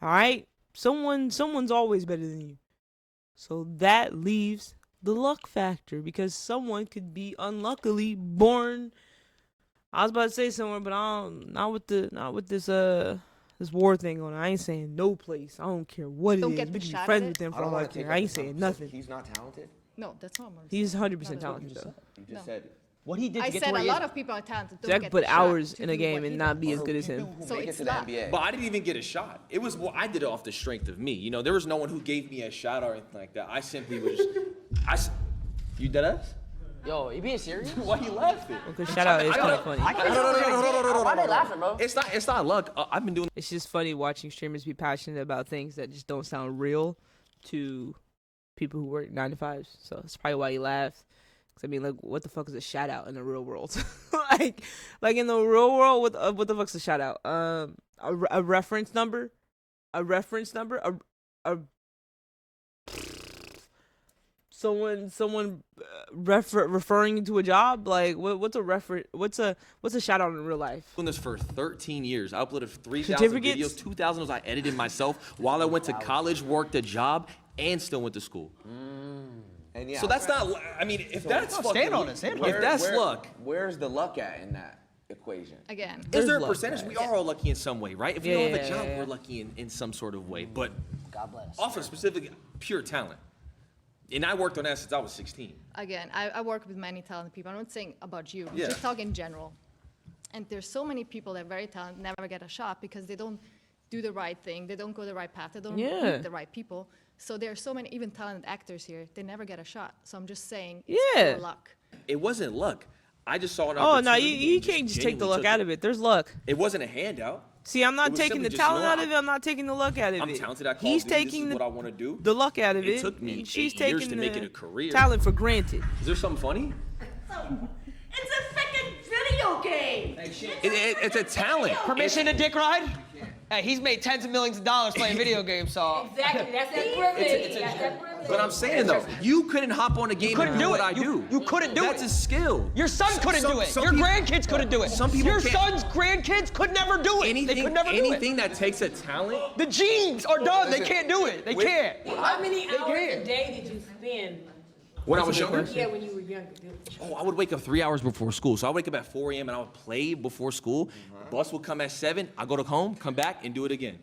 All right? Someone's always better than you. So that leaves the luck factor, because someone could be unluckily born. I was about to say somewhere, but not with this this war thing on. I ain't saying no place. I don't care what Don't it get is. the We can be shot friends at with it? them I for don't all I want to take care. I ain't up from saying him. nothing. He's not talented. No, that's not what I'm He's saying. 100% talented though. You just said What he did I to get said to where a he lot is. of people are talented. Don't Jack get put the shot hours to in a do game what and he not does. be as good as him. who So make it it's to the luck. NBA. But I didn't even get a shot. It was I did it off the strength of me. You know, there was no one who gave me a shot or anything like that. I simply was just you dead ass? Yo, you being serious? Why you laughing? Okay, shout out is kind of funny. Why they laughing, bro? It's not luck. I've been doing. It's just funny watching streamers be passionate about things that just don't sound real to people who work 9 to 5s. So that's probably why he laughed. Cause I mean, like, what the fuck is a shout out in the real world? like in the real world, what the fuck's a shout out? A reference number, a someone referring you to a job. Like, what's a shout out in real life? Doing this for 13 years. I uploaded 3,000 Certificates? videos. 2,000 of those I edited myself while I went to college, worked a job, and still went to school. And yeah, So that's not. I mean, if that's fucking, if that's luck, where's the luck at in that equation? Again. is there a luck, percentage? guys. We are all lucky in some way, right? If we Yeah, don't have a yeah, job, yeah. we're lucky in some sort of way. But God bless. off of specific pure talent. And I worked on that since I was 16. Again, I work with many talented people. I'm not saying about you. Yeah. Just talk in general. And there's so many people that are very talented, never get a shot because they don't do the right thing. They don't go the right path. They don't Yeah. meet the right people. So there are so many even talented actors here. They never get a shot. So I'm just saying it's Yeah. pure luck. It wasn't luck. I just saw an Oh no, opportunity you and can't just take the genuinely luck took out of it. There's luck. It wasn't a handout. See, I'm It not was taking simply the just, you know talent out what, of it. I'm not taking the luck out of I'm it. talented at Call He's of Duty. This taking is what I want to do. the luck out of it. It took me She's 8 years taking to make the it a career. talent for granted. Is there something funny? It's a freaking video game. It's a talent. Permission to dick ride? Hey, he's made tens of millions of dollars playing video games, so. Exactly, that's that privilege. That's that privilege. But I'm saying though, you couldn't hop on a game couldn't and do do what it. I do. You couldn't do That's it. a skill. Your son couldn't do it. Your grandkids couldn't do it. Some people Your can't. son's grandkids could never do it. They could never do it. Anything that takes a talent. The genes are done. They can't do it. They can't. How many hours can. a day did you spend? When I was younger? Yeah, when you were younger. Oh, I would wake up 3 hours before school. So I wake up at 4 a.m. and I would play before school. Bus would come at 7. I go to home, come back, and do it again.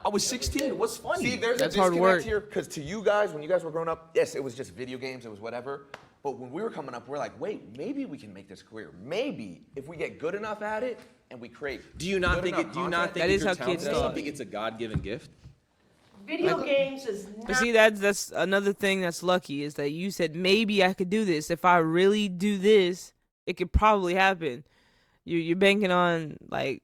I was 16. What's funny? See, there's That's a hard disconnect work. here, because to you guys, when you guys were growing up, yes, it was just video games, it was whatever. But when we were coming up, we're like, wait, maybe we can make this career. Maybe if we get good enough at it and we create. Do you not good think enough it? Do you not content- think That if is you're how talented kids at thought. something, it's a God-given gift? Video games is But not. see, that's another thing that's lucky is that you said maybe I could do this. If I really do this, it could probably happen. You're banking on like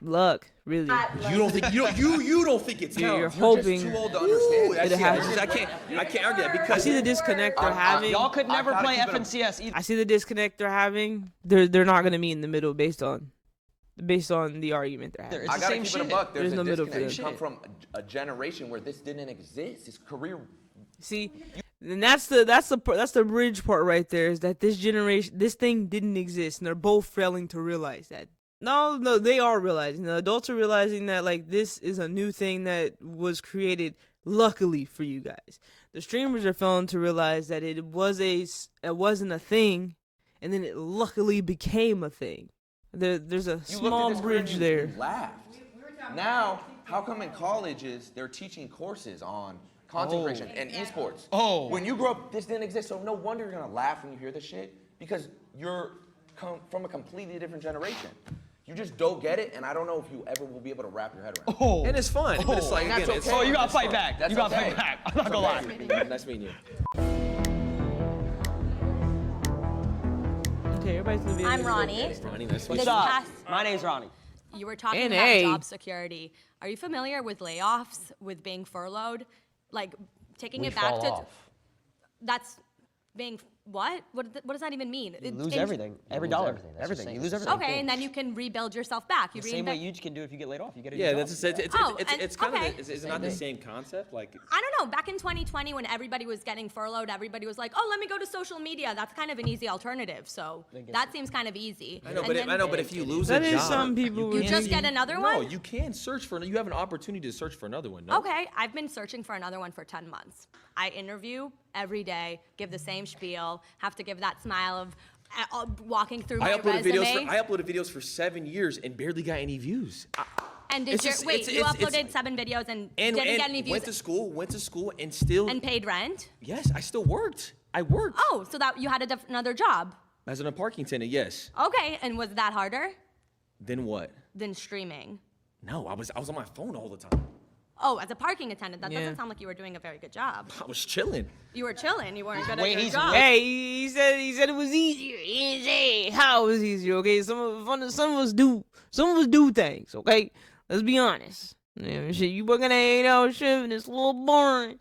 luck, really. You don't think you don't think it's You're talent. hoping Too old to understand. That's it'll it. happen. I can't argue that I because see the disconnect they're having. Y'all could never gotta play keep it a- FNCS either. I see the disconnect they're having. They're not gonna meet in the middle based on the argument they're having. It's I the gotta same keep it a shit. buck. There's There's a no middle for disconnect. them. You come from a generation where this didn't exist. This career. See, and that's the bridge part right there. Is that this thing didn't exist, and they're both failing to realize that. No, they are realizing. The adults are realizing that like this is a new thing that was created luckily for you guys. The streamers are failing to realize that it wasn't a thing, and then it luckily became a thing. There's a You looked at small this career bridge and there. you laughed. Now, how come in colleges they're teaching courses on content creation and esports? Oh. When you grew up, this didn't exist, so no wonder you're gonna laugh when you hear this shit because you're from a completely different generation. You just don't get it, and I don't know if you ever will be able to wrap your head around it. Oh. and it's fun. But it's like And that's again, it's okay. Oh, you gotta That's fight fun. back. That's You gotta okay. fight back. I'm not gonna lie. Nice meeting you. Okay, everybody's gonna be. I'm Ronnie. Ronnie, nice to meet This What's you. up? past, My name's Ronnie. you were talking NA. about job security. Are you familiar with layoffs, with being furloughed? Like taking We it back fall to off. that's being What? What does that even mean? You lose everything. Every dollar. Everything. You lose everything. Okay, and then you can rebuild yourself back. You The same way you can do if you get laid off. You get a new Yeah, job. that's it's kind of is it not the same concept? Like I don't know. Back in 2020, when everybody was getting furloughed, everybody was like, "Oh, let me go to social media. That's kind of an easy alternative." So that seems kind of easy. I know, And but then if you lose That a is job, some people You with just easy- get another no, one? you can search for. You have an opportunity to search for another one. No? Okay, I've been searching for another one for 10 months. I interview every day, give the same spiel, have to give that smile of walking through my resume. I uploaded videos for 7 years and barely got any views. And did It's you just- wait? it's- You it's- uploaded 7 videos and didn't get any views went to school, and still. and paid rent. Yes, I still worked. I worked Oh, so that you had another job. as a parking attendant. Yes. Okay, and was that harder Then what? than streaming? No, I was on my phone all the time. Oh, as a parking attendant, that Yeah. doesn't sound like you were doing a very good job. I was chilling. You were chilling. You weren't good at Wait, your he's job. Hey, he said it was easier. He didn't say how it was easier. Okay, some of us do things. Okay, let's be honest. Yeah, shit, you working an 8-hour shift and it's a little boring.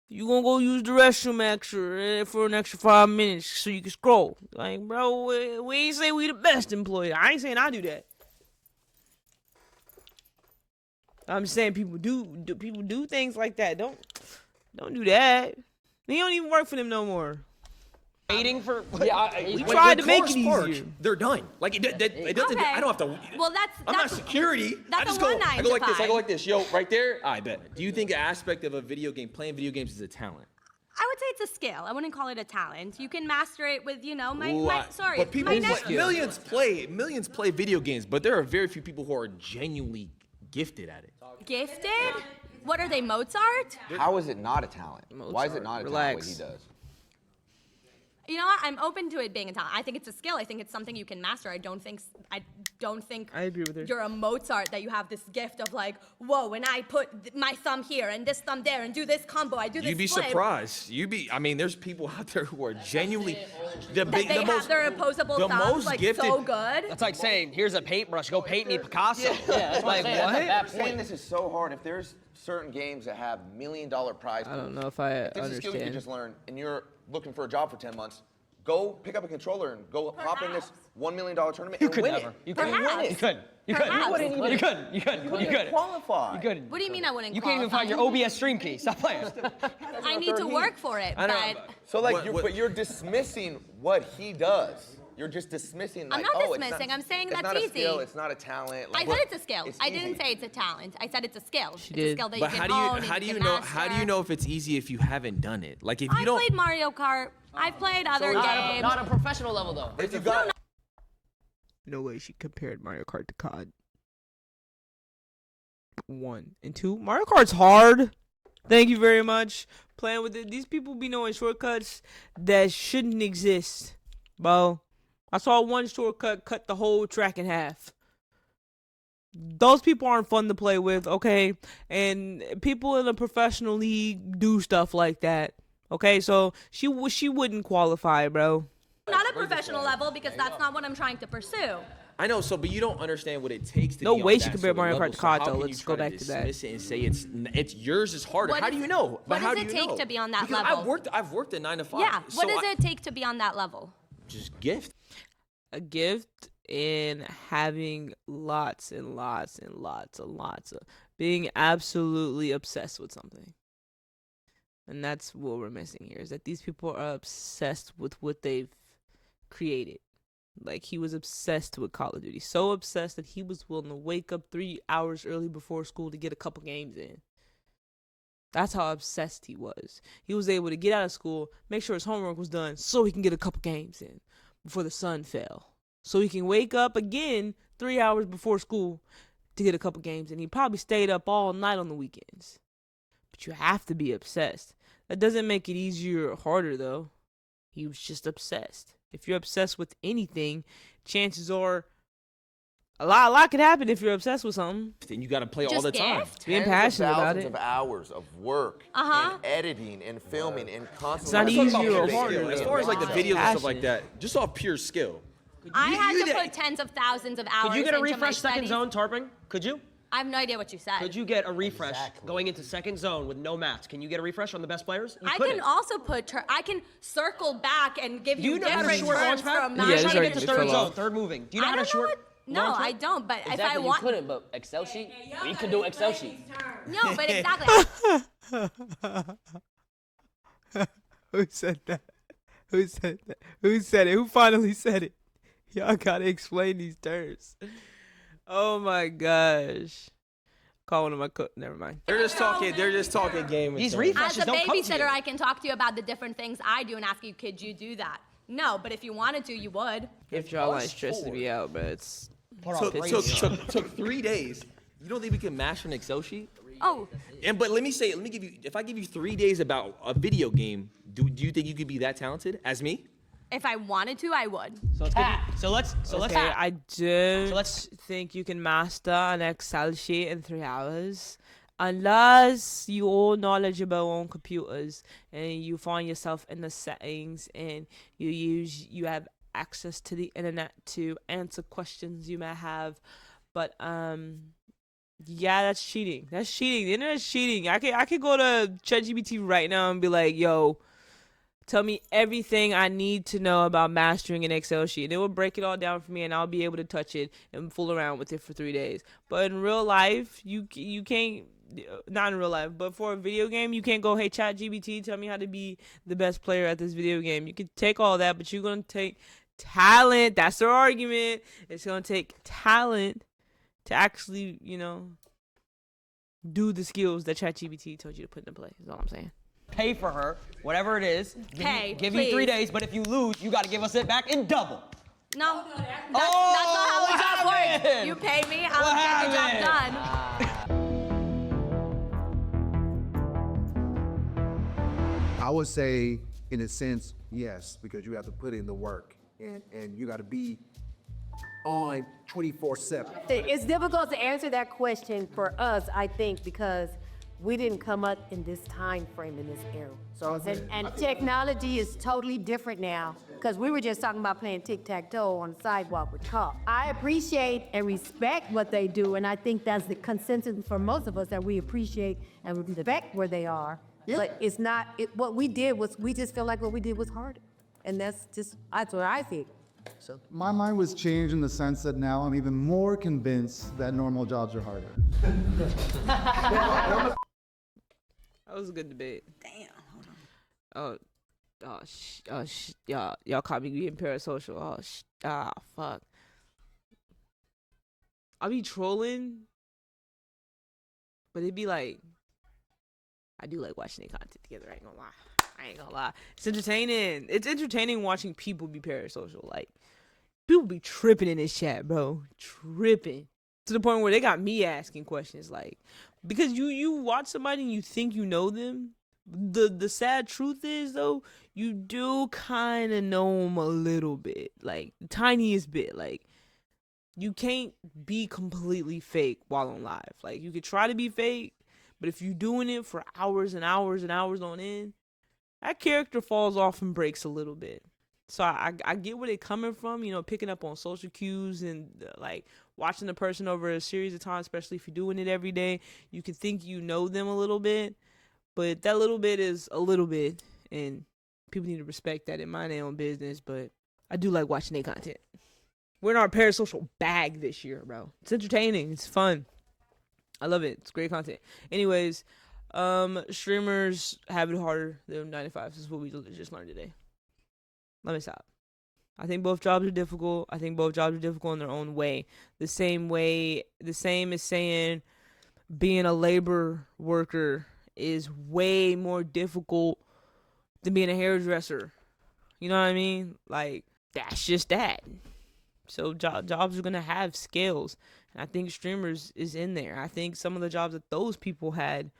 You gonna go use the restroom for an extra 5 minutes so you can scroll. Like, bro, we ain't say we the best employee. I ain't saying I do that. I'm saying people do things like that. Don't do that. They don't even work for them no more. Waiting for. We tried to make it easier. They're done. Like it doesn't. Okay. I don't have to. Well, I'm not security. that's I just a go. one I nine go to like this. I five. go like this. Yo, right there. I bet. Do you think an aspect of playing video games is a talent? I would say it's a skill. I wouldn't call it a talent. You can master it with, Ooh, my but people, millions play video games, but there are very few people who are genuinely gifted at it. gifted. What are they, Mozart? How is it not a talent? Why is it not a talent what he does? You know what? I'm open to it being a talent. I think it's a skill. I think it's something you can master. I don't think I agree with her. you're a Mozart, that you have this gift of like, whoa, when I put my thumb here and this thumb there and do this combo, I do this You'd be flip. surprised. I mean, there's people out there who are genuinely That they have their opposable the thumbs most like gifted- so good. That's like saying, here's a paintbrush, go paint me Picasso. Yeah, that's Like, what I'm saying. At that saying point. this is so hard. If there's certain games that have $1 million prize I don't pools, know if I if this is a skill you can understand. just learn, and you're looking for a job for 10 months, go pick up a controller and go hop in this $1 million tournament You and could win never. it. You And couldn't. win it. You couldn't. You couldn't. Perhaps. You couldn't. You couldn't. You couldn't. You You wouldn't couldn't. qualify. You couldn't. What do you mean I wouldn't You can't even find your OBS stream key. Stop playing. I need to work for it, I know, but So like, but you're dismissing what he does. You're just dismissing. Like, I'm not oh, dismissing. I'm saying it's that's not a easy. skill. It's not a talent. I Like, said it's a skill. I easy. didn't say it's a talent. I said it's a skill. It's a did. skill that But you how can do you hone and how do you can know master. how do you know if it's easy if you haven't done it? Like if you I don't. played Mario Kart. I've played other games. Not a professional level though. If you got No way she compared Mario Kart to COD. 1 and 2. Mario Kart's hard. Thank you very much. Playing with it. These people be knowing shortcuts that shouldn't exist, bro. I saw one shortcut cut the whole track in half. Those people aren't fun to play with, okay? And people in a professional league do stuff like that, okay? So she wouldn't qualify, bro. Not a professional level because that's not what I'm trying to pursue. I know, but you don't understand what it takes to No be way on she that compared sort of Mario Kart level, to so COD, how though. can you Let's go try to back to that. dismiss it and say it's yours is harder. What How is- do you know? what how does do it you take know? to be on that Because level? I've worked at 9 to 5. Yeah. What so does it take to be on that level? Just gift. A gift in having lots and lots and lots and lots of being absolutely obsessed with something. And that's what we're missing here, is that these people are obsessed with what they've created. Like, he was obsessed with Call of Duty. So obsessed that he was willing to wake up 3 hours early before school to get a couple games in. That's how obsessed he was. He was able to get out of school, make sure his homework was done, so he can get a couple games in before the sun fell. So he can wake up again 3 hours before school to get a couple games in. He probably stayed up all night on the weekends. But you have to be obsessed. That doesn't make it easier or harder, though. He was just obsessed. If you're obsessed with anything, chances are a lot could happen if you're obsessed with something. Then you got to play all Just the time. gift? Being Tens of passionate about thousands it. of hours of work Uh-huh. and editing and filming and It's constantly. not It's all easier about or pure harder. skill. As far as like the Wow. videos and stuff like Passion. that, just off pure skill. I had to put tens of thousands of hours Could you get a into my refresh second studies. zone tarping? Could you? I have no idea what you said. Could you get a refresh going into second zone with no mats? Can you get a refresh on the best players? You I couldn't. can also I can circle back and give you Do you know how to different short terms launch pad? from You're not trying to get to even third true. zone, third moving. Do you know how to short? No, launch I it? don't. But if I Exactly, want, you couldn't, but Excel sheet, we could do Excel sheet. no, but exactly. Who said that? Who said that? Who said it? Who finally said it? Y'all gotta explain these terms. Oh my gosh. Call one of my never mind. They're just talking game. These As refreshes a don't come to babysitter, you. I can talk to you about the different things I do and ask you, could you do that? No, but if you wanted to, you would. If jawline stresses me out, but it's Took 3 days. You don't think we can master an Excel sheet? Oh, But let me give you, if I give you 3 days about a video game, do you think you could be that talented as me? if I wanted to, I would. So let's okay, I don't think you can master an Excel sheet in 3 hours unless you all knowledgeable on computers and you find yourself in the settings and you have access to the internet to answer questions you may have. But yeah, that's cheating. That's cheating. The internet's cheating. I could go to ChatGPT right now and be like, yo, tell me everything I need to know about mastering an Excel sheet. And it will break it all down for me, and I'll be able to touch it and fool around with it for 3 days. But in real life, you can't. Not in real life, but for a video game, you can't go, hey, ChatGPT, tell me how to be the best player at this video game. You can take all that, but you're going to take talent. That's their argument. It's going to take talent to actually, do the skills that ChatGPT told you to put into play. Is all I'm saying. Pay for her, whatever it is. Give you 3 please. days, but if you lose, you got to give us it back in double. No, that's not how the job works. happened? You pay me, I'll get the job done. I would say, in a sense, yes, because you have to put in the work and you got to be on 24/7. It's difficult to answer that question for us, I think, because we didn't come up in this time frame in this era. So And technology is totally different now, because we were just talking about playing tic-tac-toe on the sidewalk with Carl. I appreciate and respect what they do, and I think that's the consensus for most of us, that we appreciate and respect where they are. But it's not, what we did was, we just feel like what we did was harder. And that's what I think. So my mind was changed in the sense that now I'm even more convinced that normal jobs are harder. That was a good debate. Damn. Y'all caught me being parasocial. Fuck. I'll be trolling, but it'd be like, I do like watching their content together. I ain't gonna lie. It's entertaining. It's entertaining watching people be parasocial. Like, people be tripping in this chat, bro. Tripping. To the point where they got me asking questions. Like, because you watch somebody and you think you know them. The sad truth is, though, you do kind of know them a little bit. Like, the tiniest bit. Like, you can't be completely fake while on live. Like, you could try to be fake, but if you're doing it for hours and hours and hours on end, that character falls off and breaks a little bit. So I get where they're coming from, picking up on social cues and like watching the person over a series of time, especially if you're doing it every day. You can think you know them a little bit, but that little bit is a little bit, and people need to respect that and mind their own business. But I do like watching their content. We're in our parasocial bag this year, bro. It's entertaining. It's fun. I love it. It's great content. Anyways, streamers have it harder than 95. This is what we just learned today. Let me stop. I think both jobs are difficult. I think both jobs are difficult in their own way. The same as saying being a labor worker is way more difficult than being a hairdresser. You know what I mean? Like, that's just that. So jobs are going to have scales. And I think streamers is in there. I think some of the jobs that those people had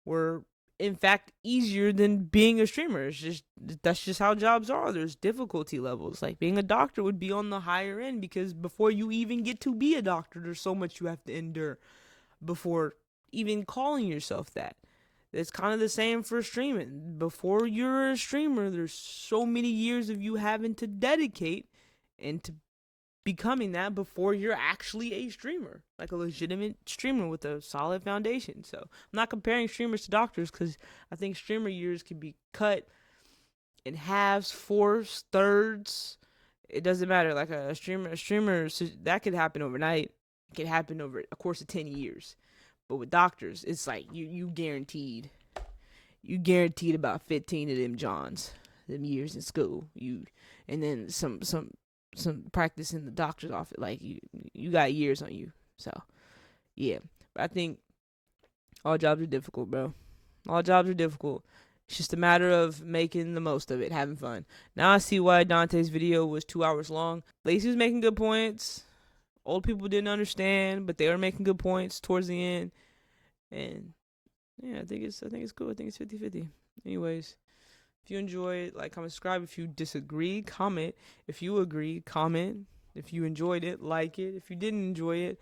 were, in fact, easier than being a streamer. That's just how jobs are. There's difficulty levels. Like, being a doctor would be on the higher end, because before you even get to be a doctor, there's so much you have to endure before even calling yourself that. It's kind of the same for streaming. Before you're a streamer, there's so many years of you having to dedicate and to becoming that before you're actually a streamer, like a legitimate streamer with a solid foundation. So I'm not comparing streamers to doctors, because I think streamer years can be cut in halves, fourths, thirds. It doesn't matter. Like a streamer, that could happen overnight. It could happen over a course of 10 years. But with doctors, it's like you guaranteed about 15 of them years in school. And then some practice in the doctor's office. Like you got years on you. So yeah. But I think all jobs are difficult, bro. All jobs are difficult. It's just a matter of making the most of it, having fun. Now I see why Dante's video was 2 hours long. Lacey was making good points. Old people didn't understand, but they were making good points towards the end. And yeah, I think it's cool. I think it's 50-50. Anyways, if you enjoy it, like, comment, subscribe. If you disagree, comment. If you agree, comment. If you enjoyed it, like it. If you didn't enjoy it,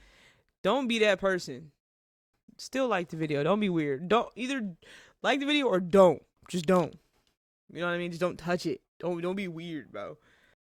don't be that person. Still like the video. Don't be weird. Don't either like the video or don't. Just don't. You know what I mean? Just don't touch it. Don't be weird, bro.